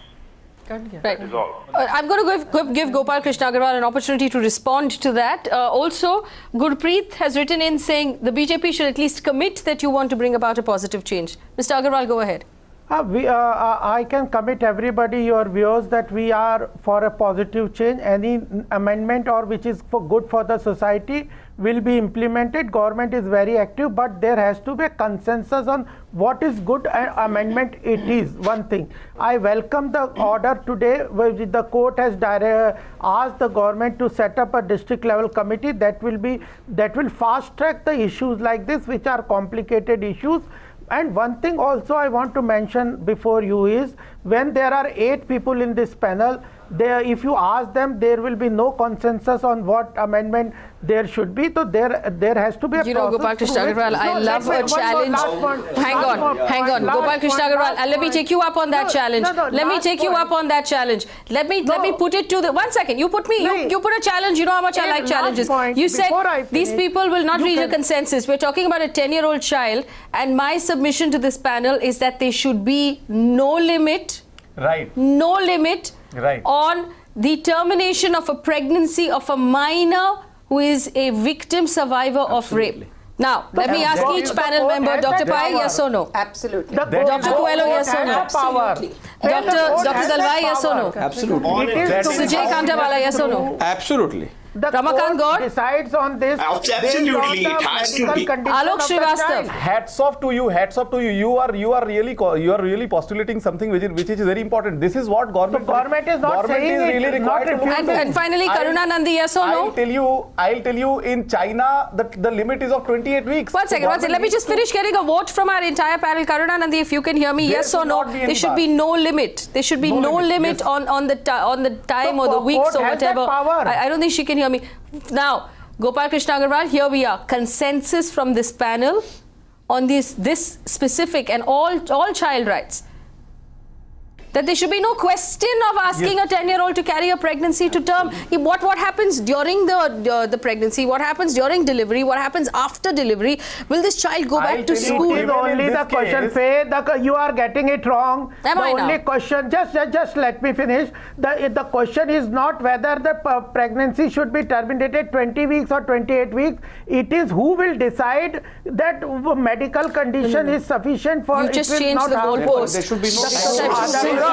Right. That is all. I'm going to give Gopal Krishna Agarwal an opportunity to respond to that. Also, Gurpreet has written in saying the BJP should at least commit that you want to bring about a positive change. Mr. Agarwal, go ahead. I can commit everybody, your viewers, that we are for a positive change. Any amendment or which is good for the society will be implemented. Government is very active, but there has to be a consensus on what is good amendment it is. One thing, I welcome the order today where the court has asked the government to set up a district level committee that will fast track the issues like this, which are complicated issues. And one thing also I want to mention before you is, when there are 8 people in this panel, if you ask them, there will be no consensus on what amendment there should be. So there has to be a process. Gopal Krishna Agarwal, I love a challenge. Hang on. Gopal Krishna Agarwal, let me take you up on that challenge. Let me take you up on that challenge. Let me put it to the 1 second. You put a challenge. You know how much I like challenges. You said these people will not reach a consensus. We're talking about a 10-year-old child, and my submission to this panel is that there should be no limit. Right. No limit. Right. On the termination of a pregnancy of a minor who is a victim survivor of rape. Now, let me ask each panel member, Dr. Pai, yes or no? Absolutely. Dr. Coelho, yes or no? Absolutely. Dr. Dalwai, yes or no? Absolutely. Sujay Kantawala, yes or no? Absolutely. The Ramakant Gaur decides on this. Absolutely, it has to be. AlakhAlok Srivastava. Hats off to you. Hats off to you. You are really postulating something which is very important. This is what government. The government is not saying is really required to do. And finally, Karunanandi, yes or no? I'll tell you. In China, the limit is of 28 weeks. One second. Let me just finish getting a vote from our entire panel. Karunanandi, if you can hear me, yes or no? There should be no limit. There should be no limit on the time or the weeks or whatever. I don't think she can hear me. Now, Gopal Krishna Agarwal, here we are. Consensus from this panel on this specific and all child rights. That there should be no question of asking a 10-year-old to carry a pregnancy to term. What happens during the pregnancy? What happens during delivery? What happens after delivery? Will this child go back to school? It is only the question, Faye. You are getting it wrong. Am I now? Only question, just let me finish. The question is not whether the pregnancy should be terminated 20 weeks or 28 weeks. It is who will decide that medical condition is sufficient for. You just changed the goalpost. There should be no. The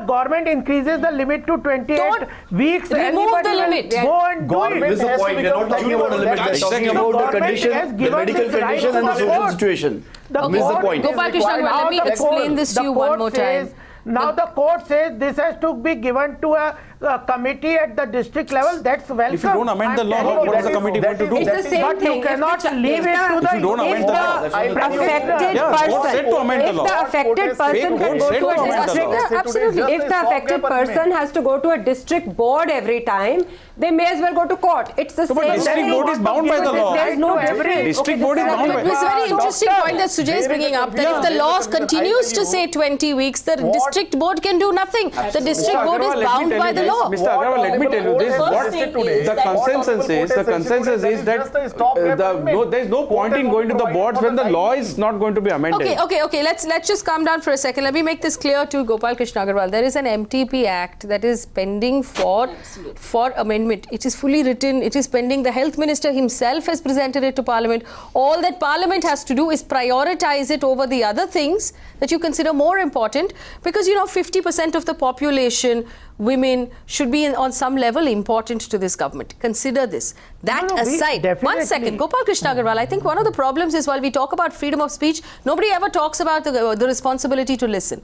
government increases the limit to 28 weeks. Remove the limit. Go and do it. Miss the point. We are not talking about a limit. We are talking about the condition, the medical condition and the social situation. Miss the point. Gopal Krishna, let me explain this to you one more time. Now the court says this has to be given to a committee at the district level. That's welcome. If you don't amend the law, what is the committee going to do? It's the same but thing. You cannot leave it to the. If you don't amend the law, affected person can go to a district. Absolutely. If the affected person has to go to a district board every time, they may as well go to court. It's the same. District board is bound by the law. There's no difference. District board is bound by the law. It's a very interesting point that Sujay is bringing up, that if the law continues to say 20 weeks, the district board can do nothing. The district board is bound by the law. Mr. Agarwal, let me tell you this. The consensus is that there is no point in going to the boards when the law is not going to be amended. Okay. Let's just calm down for a second. Let me make this clear to Gopal Krishna Agarwal. There is an MTP Act that is pending for amendment. It is fully written. It is pending. The Health Minister himself has presented it to Parliament. All that Parliament has to do is prioritize it over the other things that you consider more important, because 50% of the population, women, should be on some level important to this government. Consider this. That aside, one second, Gopal Krishna Agarwal, I think one of the problems is while we talk about freedom of speech, nobody ever talks about the responsibility to listen.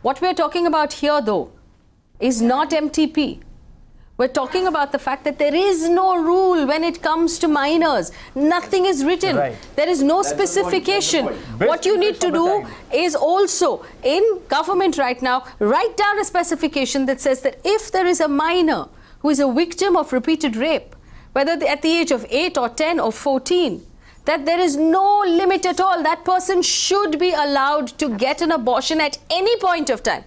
What we're talking about here, though, is not MTP. We're talking about the fact that there is no rule when it comes to minors. Nothing is written. Right. There is no specification. What you need to do is also, in government right now, write down a specification that says that if there is a minor who is a victim of repeated rape, whether at the age of 8 or 10 or 14, that there is no limit at all. That person should be allowed to get an abortion at any point of time.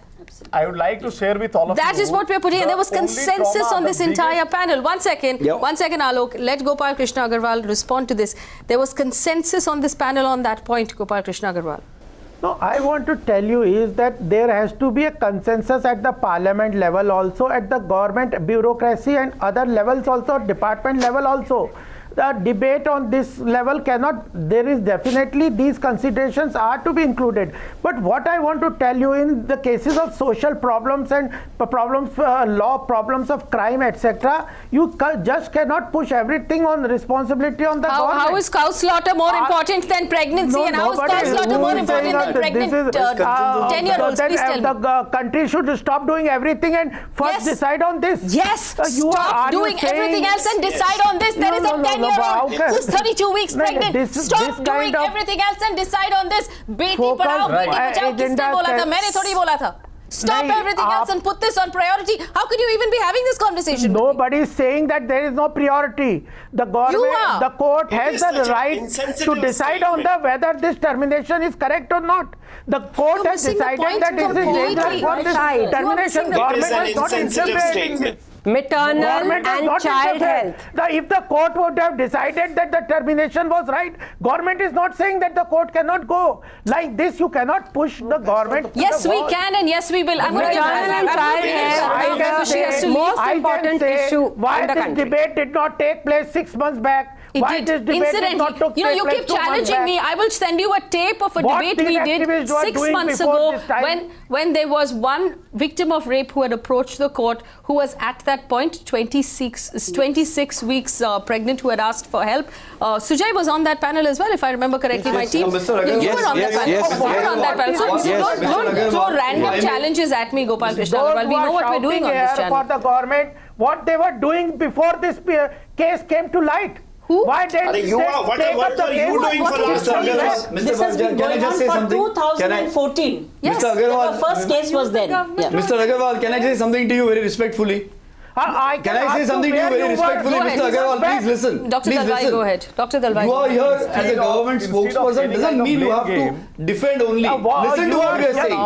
I would like to share with all of you. That is what we are putting in. There was consensus on this entire panel. One second, Alok. Let Gopal Krishna Agarwal respond to this. There was consensus on this panel on that point, Gopal Krishna Agarwal. No, I want to tell you is that there has to be a consensus at the Parliament level also, at the government bureaucracy and other levels also, department level also. The debate on this level cannot, there is definitely these considerations are to be included. But what I want to tell you, in the cases of social problems and problems, law problems of crime, etc., you just cannot push everything on responsibility on the government. How is cow slaughter more important than pregnancy? And how is cow slaughter more important than pregnant 10-year-olds? Please tell me. The country should stop doing everything and first decide on this. Yes, stop doing everything else and decide on this. There is a 10-year-old who's 32 weeks pregnant. Stop doing everything else and decide on this. Beti padhao, beti bachao, kisne bola tha? Maine thodi bola tha. Stop everything else and put this on priority. How could you even be having this conversation? Nobody is saying that there is no priority. The government, the court has the right to decide on whether this termination is correct or not. The court has decided that this is dangerous for this termination. Government has not interfered. Maternal and child health. If the court would have decided that the termination was right, government is not saying that the court cannot go. Like this, you cannot push the government. Yes, we can and yes, we will. I'm going to give the most important issue. Why this debate did not take place 6 months back? Why this debate did not take place? You keep challenging me. I will send you a tape of a debate we did 6 months ago when there was one victim of rape who had approached the court, who was at that point 26 weeks pregnant, who had asked for help. Sujay was on that panel as well, if I remember correctly. My team. You were on that panel. So don't throw random challenges at me, Gopal Krishna Agarwal. We know what we're doing on this channel. For the government, what they were doing before this case came to light. Why did what are you doing for last 2 years? This has been going on for 2014. Yes, Mr. Agarwal, the first case was then. Mr. Agarwal, can I say something to you very respectfully? Can I say something to you very respectfully, Mr. Agarwal? Please listen. Dr. Dalwai, go ahead. Dr. Dalwai. You are here as a government spokesperson. Doesn't mean you have to defend only. Listen to what we are saying.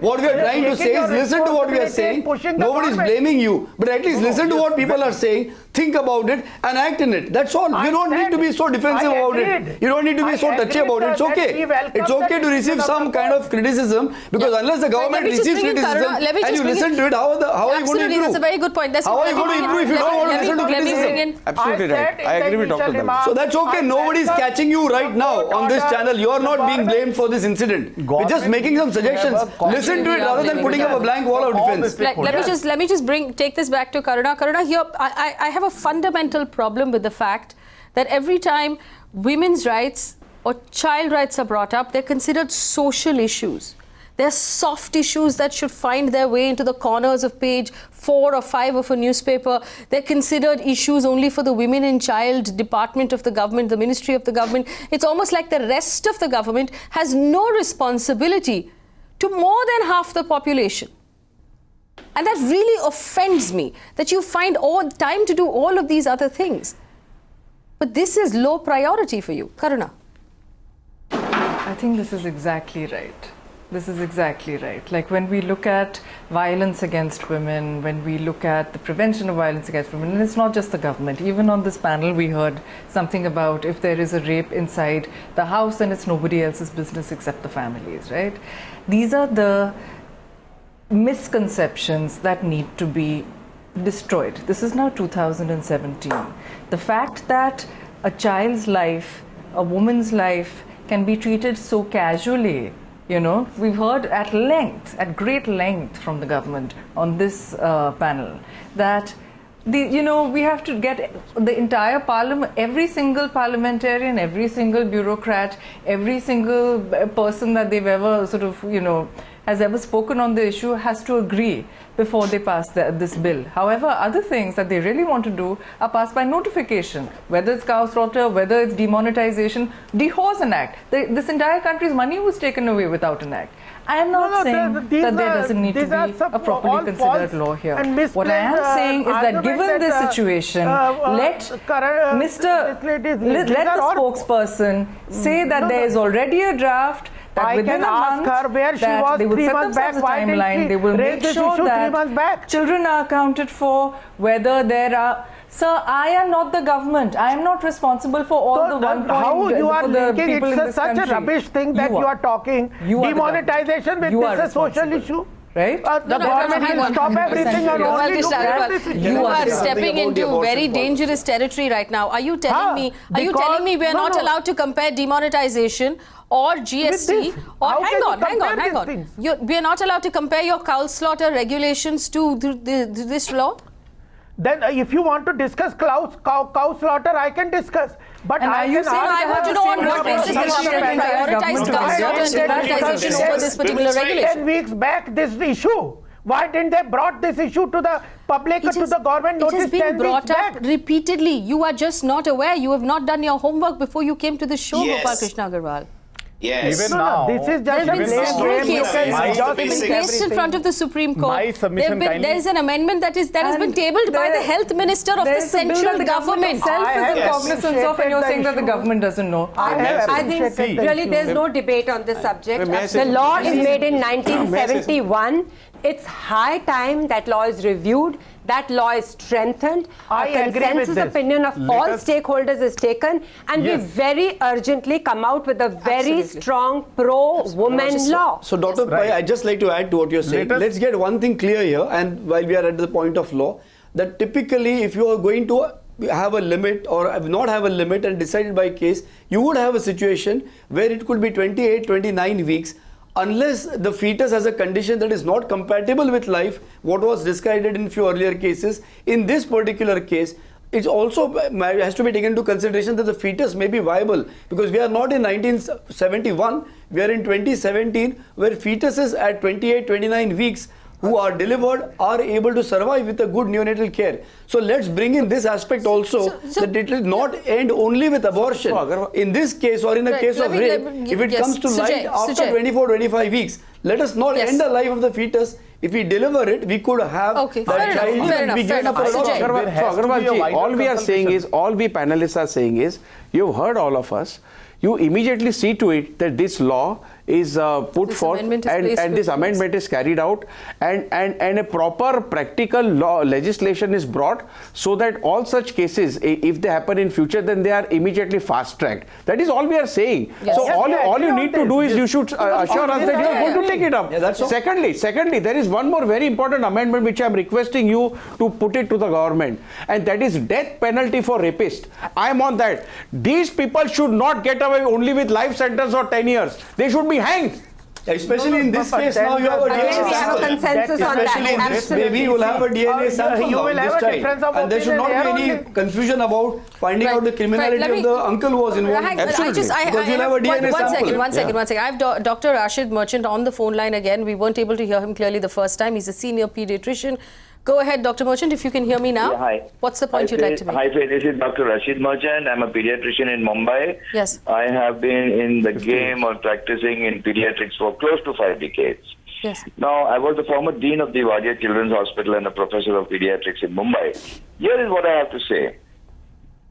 What we are trying to say is listen to what we are saying. Nobody is blaming you, but at least listen to what people are saying. Think about it and act in it. That's all. You don't need to be so defensive about it. You don't need to be so touchy about it. It's okay. It's okay to receive some kind of criticism, because unless the government receives criticism and you listen to it, how are you going to improve? That's a very good point. How are you going to improve if you don't want to listen to criticism? Absolutely right. I agree with Dr. Dalwai. So that's okay. Nobody is catching you right now on this channel. You are not being blamed for this incident. We're just making some suggestions. Listen to it rather than putting up a blank wall of defense. Let me just take this back to Karuna. Karuna, here I have a fundamental problem with the fact that every time women's rights or child rights are brought up, they're considered social issues. They're soft issues that should find their way into the corners of page 4 or 5 of a newspaper. They're considered issues only for the women and child department of the government, the ministry of the government. It's almost like the rest of the government has no responsibility to more than half the population. And that really offends me, that you find all time to do all of these other things. But this is low priority for you. Karuna. I think this is exactly right. This is exactly right. Like when we look at violence against women, when we look at the prevention of violence against women, and it's not just the government. Even on this panel, we heard something about if there is a rape inside the house, then it's nobody else's business except the families, right? These are the misconceptions that need to be destroyed. This is now 2017. The fact that a child's life, a woman's life, can be treated so casually. You know, we've heard at length, at great length from the government on this panel that we have to get the entire parliament, every single parliamentarian, every single bureaucrat, every single person that they've ever sort of, has ever spoken on the issue has to agree before they pass this bill. However, other things that they really want to do are passed by notification, whether it's cow slaughter, whether it's demonetization, dehorse an act. This entire country's money was taken away without an act. I am not saying that there doesn't need to be a properly considered law here. What I am saying is that given this situation, let the spokesperson say that there is already a draft, that within a month, they will set themselves a timeline, they will make sure that children are accounted for, whether there are... Sir, I am not the government. I am not responsible for all the 1 point. How you are linking it's such a rubbish thing that you are talking. Demonetization with this a social issue. Right? The government will stop everything and only do You are stepping into very dangerous territory right now. Are you telling me? Are you telling me we are not allowed to compare demonetization or GST? Or hang on. We are not allowed to compare your cow slaughter regulations to this law? Then if you want to discuss cow slaughter, I can discuss. But I want to know on what basis the government prioritized cow slaughter and demonetization over this particular regulation. 10 weeks back, this issue. Why didn't they brought this issue to the public or to the government notice? It has been brought up repeatedly. You are just not aware. You have not done your homework before you came to the show, Gopal Krishna Agarwal. Yes. Even now, this is just there have been several cases they've been placed in front of the Supreme Court. There is an amendment that has been tabled by the health minister of the central government. Itself is a cognizance of, and you're saying that the government doesn't know. I think really there's no debate on this subject. The law is made in 1971. It's high time that law is reviewed, that law is strengthened, a consensus opinion of all stakeholders is taken, and we very urgently come out with a very strong pro-woman law. So Dr. Pai, I'd just like to add to what you're saying. Let's get one thing clear here, and while we are at the point of law, that typically if you are going to have a limit or not have a limit and decided by case, you would have a situation where it could be 28, 29 weeks, unless the fetus has a condition that is not compatible with life, what was discarded in few earlier cases. In this particular case, it also has to be taken into consideration that the fetus may be viable, because we are not in 1971, we are in 2017, where fetuses at 28, 29 weeks who are delivered are able to survive with a good neonatal care. So let's bring in this aspect also, that it will not end only with abortion. In this case or in a case of rape, if it comes to light after 24, 25 weeks, let us not end the life of the fetus. If we deliver it, we could have that child begin up a Agarwal, all we are saying is, all we panelists are saying is, you've heard all of us, you immediately see to it that this law is put forth and this amendment is carried out, and a proper practical law legislation is brought, so that all such cases, if they happen in future, then they are immediately fast tracked. That is all we are saying. So all you need to do is you should assure us that you are going to take it up. Secondly, there is one more very important amendment which I am requesting you to put it to the government, and that is death penalty for rapists. I am on that. These people should not get away only with life sentence or 10 years. They should be hanged. Especially in this case, now you have a DNA sample. We have a consensus on that. Especially in this baby, you will have a DNA sample. You will have a difference of opinion. And there should not be any confusion about finding out the criminality of the uncle who was involved. Absolutely. Because you'll have a DNA sample. One second. I have Dr. Rashid Merchant on the phone line again. We weren't able to hear him clearly the first time. He's a senior pediatrician. Go ahead, Dr. Merchant, if you can hear me now. Yeah, hi. What's the point you'd like to make? Hi, this is Dr. Rashid Merchant. I'm a pediatrician in Mumbai. Yes. I have been in the game of practicing in pediatrics for close to 5 decades. Yes. Now, I was the former dean of the Wadia Children's Hospital and a professor of pediatrics in Mumbai. Here is what I have to say.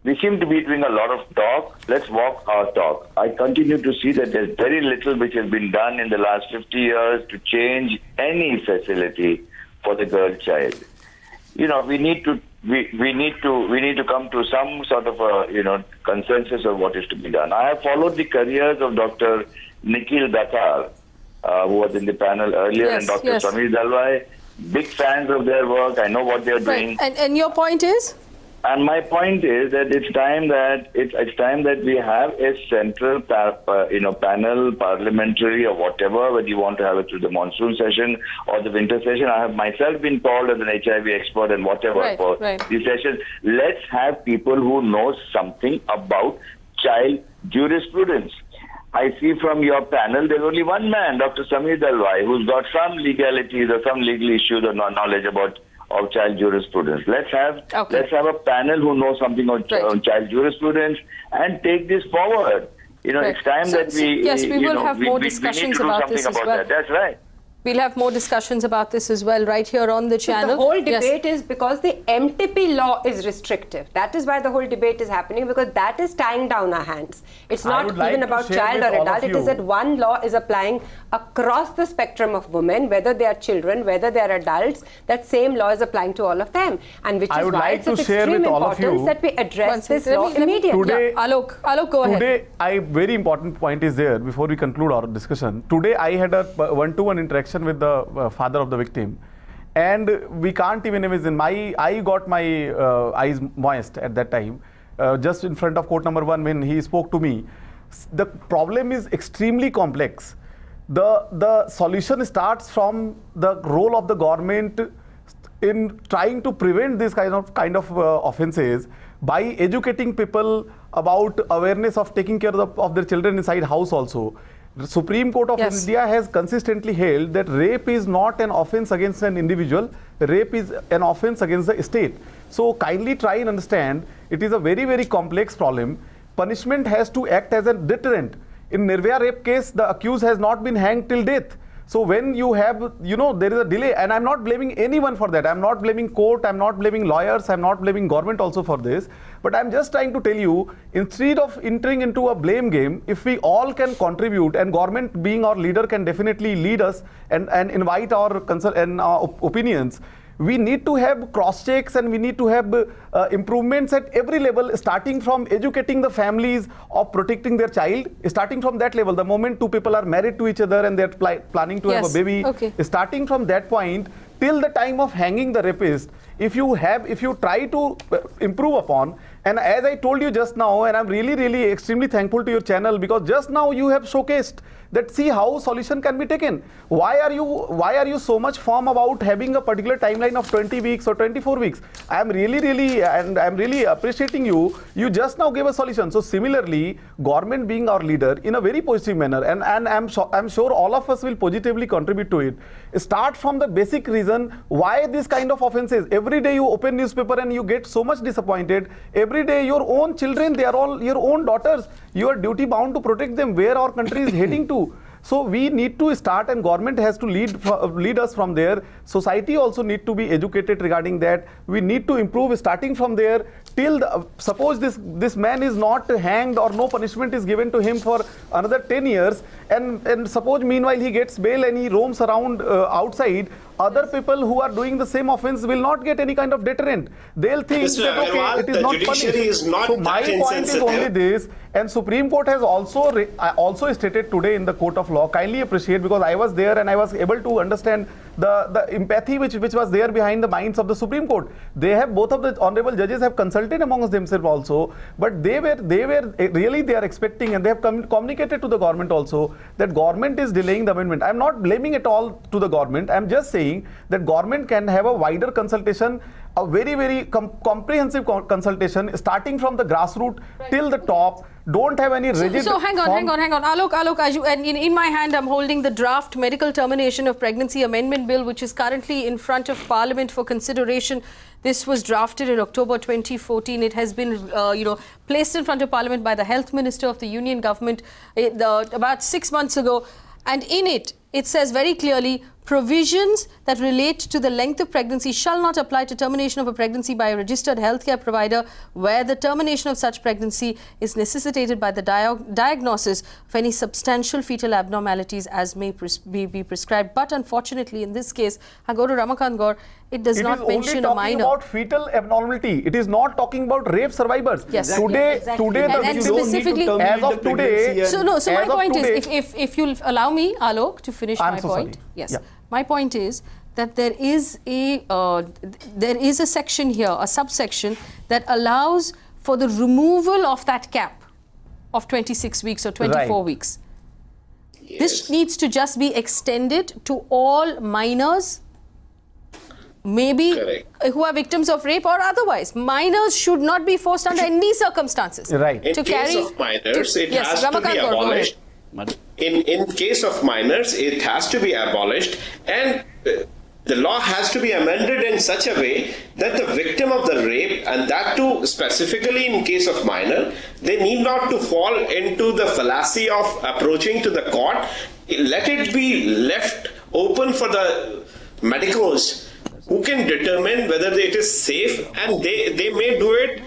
We seem to be doing a lot of talk. Let's walk our talk. I continue to see that there's very little which has been done in the last 50 years to change any facility for the girl child. You know, we need to come to some sort of a consensus of what is to be done. I have followed the careers of Dr. Nikhil Datar, who was in the panel earlier, and Dr. Samir Dalwai. Big fans of their work. I know what they're doing. And your point is? And my point is that it's time that we have a central panel, parliamentary or whatever, whether you want to have it through the monsoon session or the winter session. I have myself been called as an HIV expert and whatever for these sessions. Let's have people who know something about child jurisprudence. I see from your panel there's only one man, Dr. Samir Dalwai, who's got some legalities or some legal issues or knowledge about child jurisprudence. Let's have a panel who knows something on child jurisprudence and take this forward. You know, it's time that we will have more discussions about this as well. That's right. We'll have more discussions about this as well right here on the channel. The whole debate is because the MTP law is restrictive. That is why the whole debate is happening, because that is tying down our hands. It's not even about child or adult. It is that one law is applying across the spectrum of women, whether they are children, whether they are adults. That same law is applying to all of them. And which is why it's of extreme importance that we address this law immediately. Today, Alok, go ahead. Today, very important point is there before we conclude our discussion. Today, I had a one-to-one interaction with the father of the victim, and we can't even imagine. I got my eyes moist at that time, just in front of court number 1 when he spoke to me. The problem is extremely complex. The solution starts from the role of the government in trying to prevent this kind of offences by educating people about awareness of taking care of their children inside house also. The Supreme Court of India has consistently held that rape is not an offence against an individual, rape is an offence against the state. So kindly try and understand, it is a very, very complex problem. Punishment has to act as a deterrent. In Nirvaya rape case, the accused has not been hanged till death. So when you have, there is a delay, and I'm not blaming anyone for that. I'm not blaming court, I'm not blaming lawyers, I'm not blaming government also for this. But I'm just trying to tell you, instead of entering into a blame game, if we all can contribute, and government being our leader can definitely lead us and invite our opinions, we need to have cross-checks and we need to have improvements at every level, starting from educating the families of protecting their child, starting from that level. The moment two people are married to each other and they're planning to have a baby, starting from that point till the time of hanging the rapist, if you try to improve upon, and as I told you just now, and I'm really, really extremely thankful to your channel, because just now you have showcased that see how solution can be taken. Why are you so much firm about having a particular timeline of 20 weeks or 24 weeks? I'm really appreciating you. You just now gave a solution. So similarly, government being our leader in a very positive manner, and I'm sure all of us will positively contribute to it. Start from the basic reason why this kind of offences. Every day you open newspaper and you get so much disappointed. Every day your own children, they are all your own daughters. You are duty bound to protect them where our country is heading to. So we need to start, and government has to lead us from there. Society also need to be educated regarding that. We need to improve starting from there till suppose this man is not hanged or no punishment is given to him for another 10 years, and suppose meanwhile he gets bail and he roams around outside. Other people who are doing the same offence will not get any kind of deterrent. They'll think that okay, it is not punished. So my point is only this, and Supreme Court has also stated today in the Court of Law. Kindly appreciate, because I was there and I was able to understand the empathy which was there behind the minds of the Supreme Court. They have, both of the honorable judges have consulted amongst themselves also, but they are expecting, and they have communicated to the government also that government is delaying the amendment. I'm not blaming it all to the government. I'm just saying that government can have a wider consultation, a very, very comprehensive consultation, starting from the grassroots till the top. Don't have any rigid... So hang on. Alok, and in my hand I'm holding the draft Medical Termination of Pregnancy Amendment Bill, which is currently in front of Parliament for consideration. This was drafted in October 2014. It has been, placed in front of Parliament by the Health Minister of the Union Government about 6 months ago. And in it it says very clearly, provisions that relate to the length of pregnancy shall not apply to termination of a pregnancy by a registered healthcare provider where the termination of such pregnancy is necessitated by the diagnosis of any substantial fetal abnormalities as may be prescribed. But unfortunately, in this case, I go to Ramakant Gaur, it does not mention a minor. It is only talking about fetal abnormality. It is not talking about rape survivors. Yes. Today, and specifically, as of today. So my point is, if you'll allow me, Alok, to finish my point. Sorry. Yes. Yeah. My point is that there is a section here, a subsection that allows for the removal of that cap of 26 weeks or 24 weeks. Yes. This needs to just be extended to all minors, maybe who are victims of rape or otherwise. Minors should not be forced under any circumstances. Right. In case of minors, it has to be abolished. In case of minors, it has to be abolished, and the law has to be amended in such a way that the victim of the rape, and that too specifically in case of minor, they need not to fall into the fallacy of approaching to the court. Let it be left open for the medicos who can determine whether it is safe, and they may do it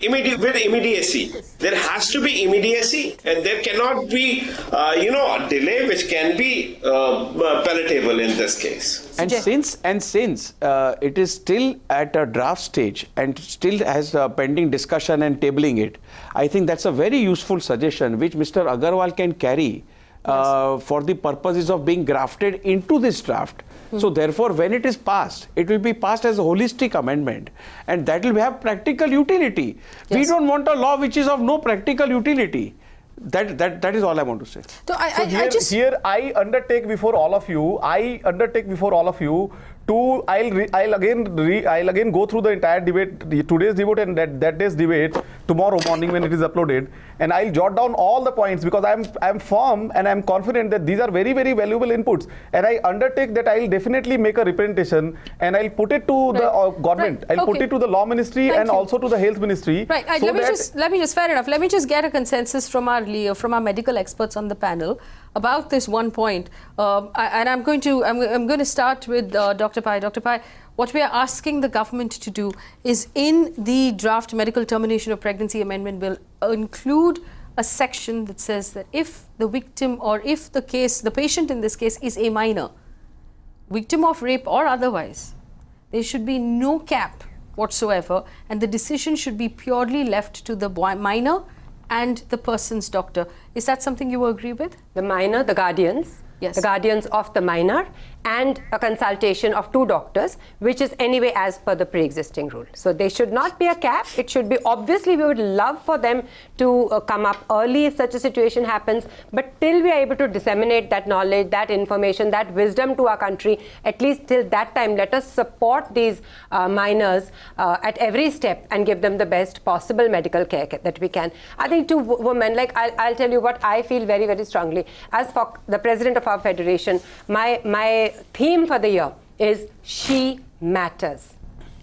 with immediacy. There has to be immediacy, and there cannot be, a delay which can be palatable in this case. And since it is still at a draft stage and still has a pending discussion and tabling it, I think that's a very useful suggestion which Mr. Agarwal can carry for the purposes of being grafted into this draft. So therefore, when it is passed, it will be passed as a holistic amendment, and that will have practical utility. Yes. We don't want a law which is of no practical utility. That is all I want to say. So here I undertake before all of you. I'll again go through the entire debate, today's debate and that day's debate tomorrow morning when it is uploaded, and I'll jot down all the points because I'm firm and I'm confident that these are very, very valuable inputs, and I undertake that I'll definitely make a representation and I'll put it to the government. I'll put it to the law ministry and also to the health ministry. Right. Let me just fair enough. Let me just get a consensus from our medical experts on the panel about this one point, and I'm going to start with Dr. Pai. Dr. Pai, what we are asking the government to do is, in the draft medical termination of pregnancy amendment bill, include a section that says that if the victim, or if the patient in this case is a minor, victim of rape or otherwise, there should be no cap whatsoever, and the decision should be purely left to the minor and the person's doctor. Is that something you agree with? The minor, the guardians. Yes. The guardians of the minor, and a consultation of 2 doctors, which is anyway as per the pre-existing rule. So there should not be a cap. It should be, obviously we would love for them to come up early if such a situation happens, but till we are able to disseminate that knowledge, that information, that wisdom to our country, at least till that time, let us support these minors at every step and give them the best possible medical care that we can. I think to women, like I'll tell you what I feel very, very strongly. As for the president of our federation, my theme for the year is She Matters.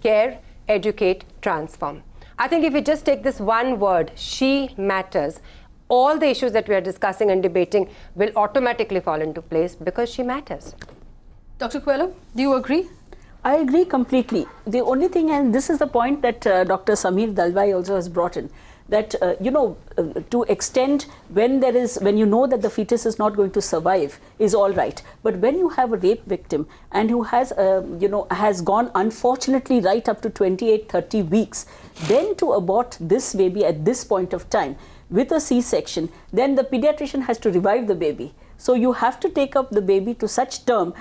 Care, educate, transform. I think if we just take this one word, She Matters, all the issues that we are discussing and debating will automatically fall into place because she matters. Dr. Coelho, do you agree? I agree completely. The only thing, and this is the point that Dr. Samir Dalwai also has brought in, that to extend when you know that the fetus is not going to survive is all right, but when you have a rape victim and who has has gone unfortunately right up to 28-30 weeks, then to abort this baby at this point of time with a C-section, then the pediatrician has to revive the baby. So you have to take up the baby to such term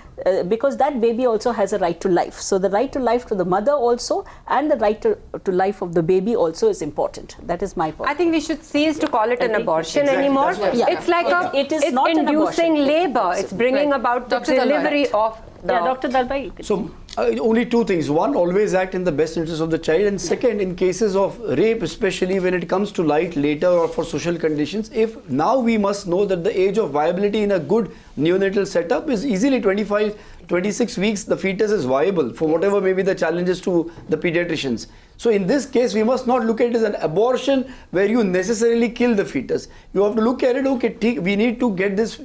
because that baby also has a right to life. So the right to life to the mother also, and the right to life of the baby also is important. That is my point. I think we should cease to call it an abortion anymore. It's like it's not inducing labor. It's bringing about the delivery of the... Yeah, Dr. Dalwai. So only 2 things. One, always act in the best interest of the child, and second, in cases of rape, especially when it comes to light later or for social conditions, if now we must know that the age of viability in a good neonatal setup is easily 25-26 weeks, the fetus is viable for whatever may be the challenges to the pediatricians. So in this case, we must not look at it as an abortion where you necessarily kill the fetus. You have to look at it, okay, we need to get this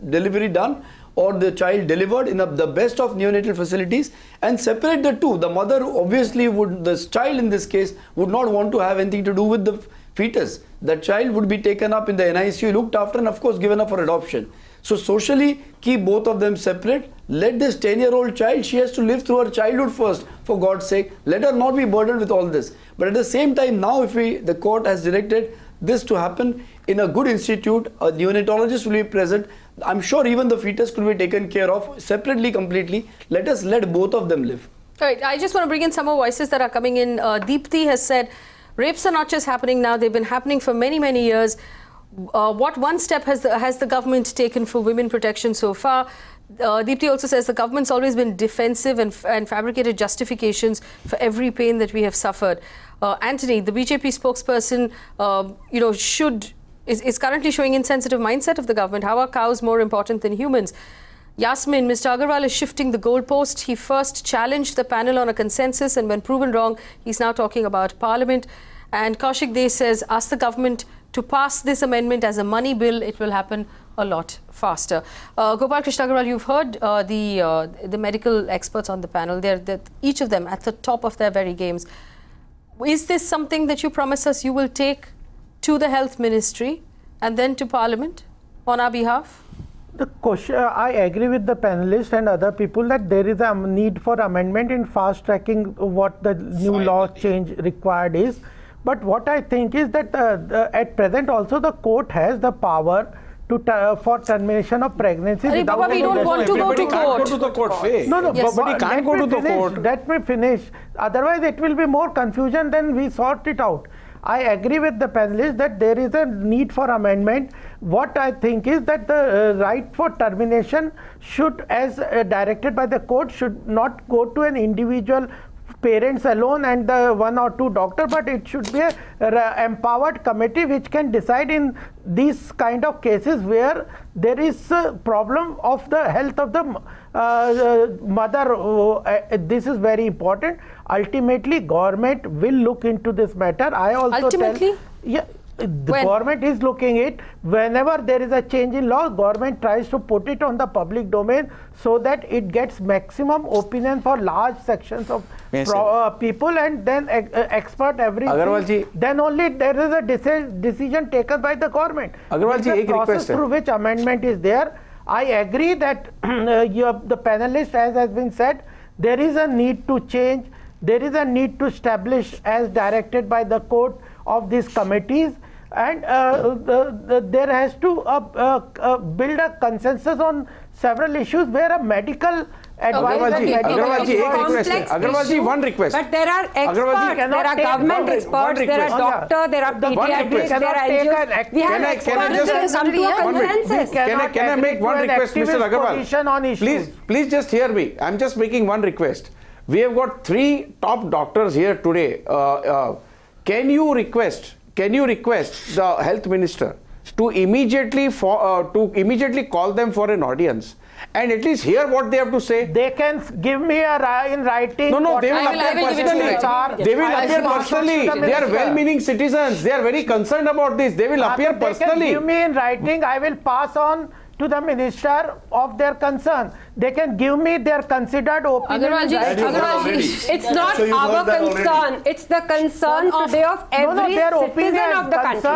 delivery done. or the child delivered in the best of neonatal facilities and separate the two. The mother obviously would, the child in this case, would not want to have anything to do with the fetus. The child would be taken up in the NICU, looked after, and of course given up for adoption. So socially, keep both of them separate. Let this 10-year-old child, she has to live through her childhood first, for God's sake. Let her not be burdened with all this. But at the same time, now if the court has directed this to happen in a good institute, a neonatologist will be present. I'm sure even the fetus could be taken care of separately, completely. Let both of them live. All right, I just want to bring in some more voices that are coming in. Deepthi has said, rapes are not just happening now, they've been happening for many, many years. What one step has the government taken for women protection so far? Deepthi also says the government's always been defensive and fabricated justifications for every pain that we have suffered. Anthony, the BJP spokesperson, is currently showing insensitive mindset of the government. How are cows more important than humans? Yasmin, Mr. Agarwal is shifting the goalpost. He first challenged the panel on a consensus, and when proven wrong, he's now talking about Parliament. And Kaushik Dey says, ask the government to pass this amendment as a money bill. It will happen a lot faster. Gopal Krishna Agarwal, you've heard the medical experts on the panel. They're each of them at the top of their very games. Is this something that you promise us you will take to the Health Ministry and then to Parliament on our behalf? The question, I agree with the panelists and other people that there is a need for amendment in fast tracking what the new law change required is. But what I think is that at present also the court has the power to for termination of pregnancy. We don't want to go to court. No, yes. but he can't go to the court. Let me finish. Otherwise, it will be more confusion than we sort it out. I agree with the panelists that there is a need for amendment. What I think is that the right for termination should, as directed by the court, should not go to an individual parents alone and the one or two doctor, but it should be an empowered committee which can decide in these kind of cases where there is a problem of the health of the mother. This is very important. Ultimately, government will look into this matter. I also the government is looking at it. Whenever there is a change in law, government tries to put it on the public domain so that it gets maximum opinion for large sections of people, and then expert everything. Then only there is a decision taken by the government. The process through which amendment is there. I agree that the panelists, as has been said, there is a need to change. There is a need to establish, as directed by the court, of these committees, and there has to build a consensus on several issues where a medical advice Agarwalji, one request. But there are experts, there are government experts, there are doctors, there are pediatrics, there are NGOs. We have experts to come to a consensus. Can I make one request, Mr. Agarwal? Please just hear me. I'm just making one request. We have got 3 top doctors here today. Can you request the health minister to immediately call them for an audience and at least hear what they have to say? They can give me in writing. No, they will appear personally. They will appear personally. They are well-meaning citizens. They are very concerned about this. They will appear personally. They can give me in writing. I will pass on to the minister of their concern. They can give me their considered opinion. It's not our concern. It's the concern today of every citizen of the country.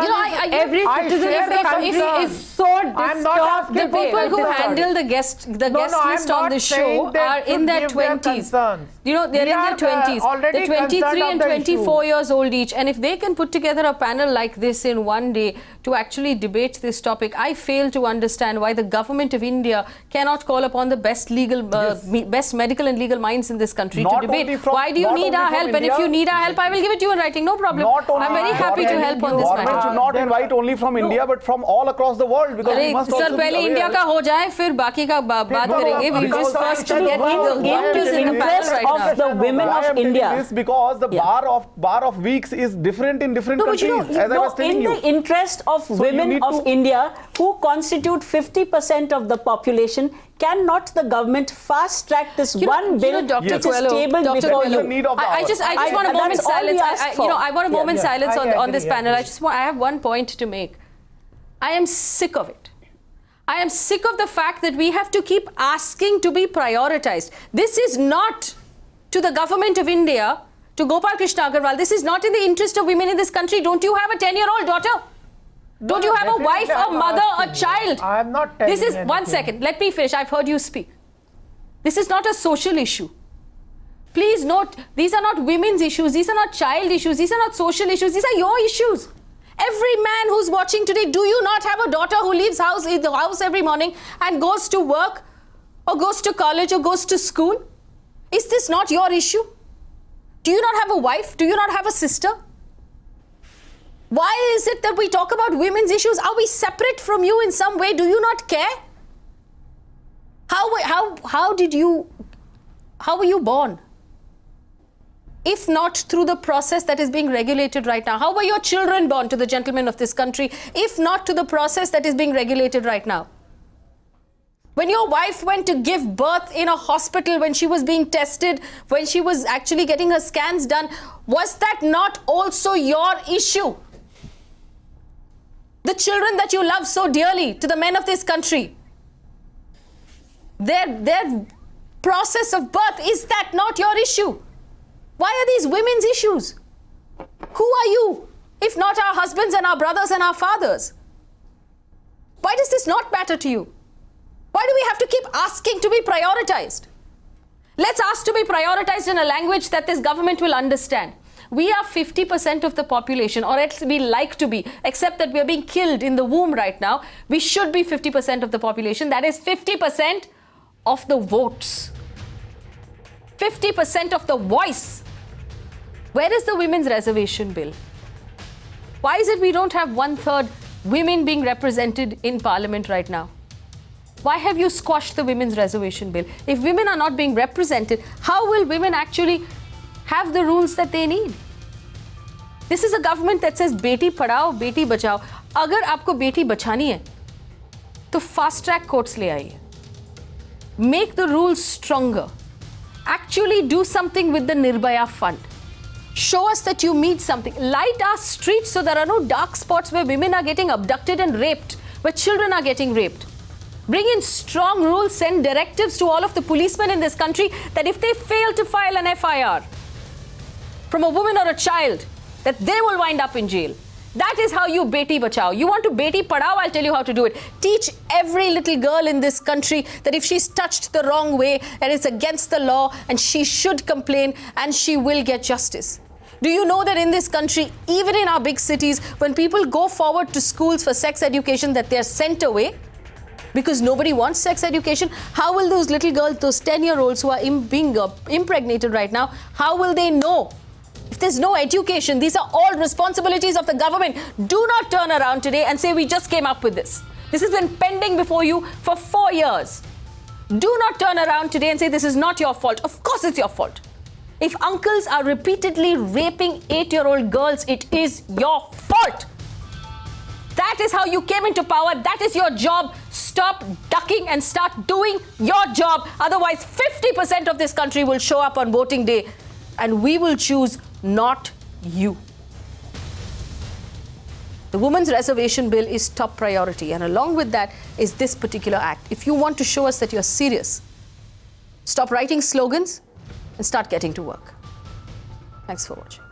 Every citizen of the country is so disturbed. The people who handle the guest list on the show are in their 20s. You know, they're in their 20s. They're 23 and 24 years old each. And if they can put together a panel like this in one day to actually debate this topic, I fail to understand why the government of India cannot call upon the best medical and legal minds in this country to debate. Why do you need our help? And if you need our help, I will give it to you in writing. No problem. I'm very happy to help on this matter. Government should not invite only from India, but from all across the world. Because we must also be aware. India ka ho jaye, fir baki ka baat karenge. We just first get the interest of the women of India. Because the bar of weeks is different in different countries. As I was telling you. In the interest of women of India, who constitute 50% of the population, cannot the government fast track this one bill which is tabled before you? I just want a moment's silence. I want a moment's silence on this panel. I have one point to make. I am sick of it. I am sick of the fact that we have to keep asking to be prioritized. This is not to the government of India, to Gopal Krishna Agarwal. This is not in the interest of women in this country. Don't you have a 10-year-old daughter? Don't you have a wife, a mother, a child? I am not telling This is, anything. one second, let me finish. I've heard you speak. This is not a social issue. Please note, these are not women's issues, these are not child issues, these are not social issues, these are your issues. Every man who's watching today, do you not have a daughter who leaves the house every morning and goes to work or goes to college or goes to school? Is this not your issue? Do you not have a wife? Do you not have a sister? Why is it that we talk about women's issues? Are we separate from you in some way? Do you not care? How were you born? If not through the process that is being regulated right now. How were your children born to the gentlemen of this country, if not to the process that is being regulated right now? When your wife went to give birth in a hospital, when she was being tested, when she was actually getting her scans done, was that not also your issue? The children that you love so dearly, to the men of this country, their process of birth, is that not your issue? Why are these women's issues? Who are you, if not our husbands and our brothers and our fathers? Why does this not matter to you? Why do we have to keep asking to be prioritized? Let's ask to be prioritized in a language that this government will understand. We are 50% of the population, or else we like to be, except that we are being killed in the womb right now. We should be 50% of the population. That is 50% of the votes. 50% of the voice. Where is the women's reservation bill? Why is it we don't have 1/3 women being represented in parliament right now? Why have you squashed the women's reservation bill? If women are not being represented, how will women actually have the rules that they need? This is a government that says beti padhao, beti bachao. Agar aapko beti bachani hai, to fast track courts le aiye. Make the rules stronger. Actually do something with the Nirbhaya fund. Show us that you mean something. Light our streets so there are no dark spots where women are getting abducted and raped, where children are getting raped. Bring in strong rules, send directives to all of the policemen in this country that if they fail to file an FIR from a woman or a child, that they will wind up in jail. That is how you beti bachao. You want to beti padhao, I'll tell you how to do it. Teach every little girl in this country that if she's touched the wrong way and it's against the law, and she should complain and she will get justice. Do you know that in this country, even in our big cities, when people go forward to schools for sex education, that they're sent away because nobody wants sex education? How will those little girls, those 10-year-olds who are being impregnated right now, how will they know? If there's no education, these are all responsibilities of the government. Do not turn around today and say we just came up with this. This has been pending before you for 4 years. Do not turn around today and say this is not your fault. Of course it's your fault. If uncles are repeatedly raping 8-year-old girls, it is your fault. That is how you came into power. That is your job. Stop ducking and start doing your job. Otherwise, 50% of this country will show up on voting day and we will choose not you. The Women's Reservation Bill is top priority, and along with that is this particular act. If you want to show us that you're serious, stop writing slogans and start getting to work. Thanks for watching.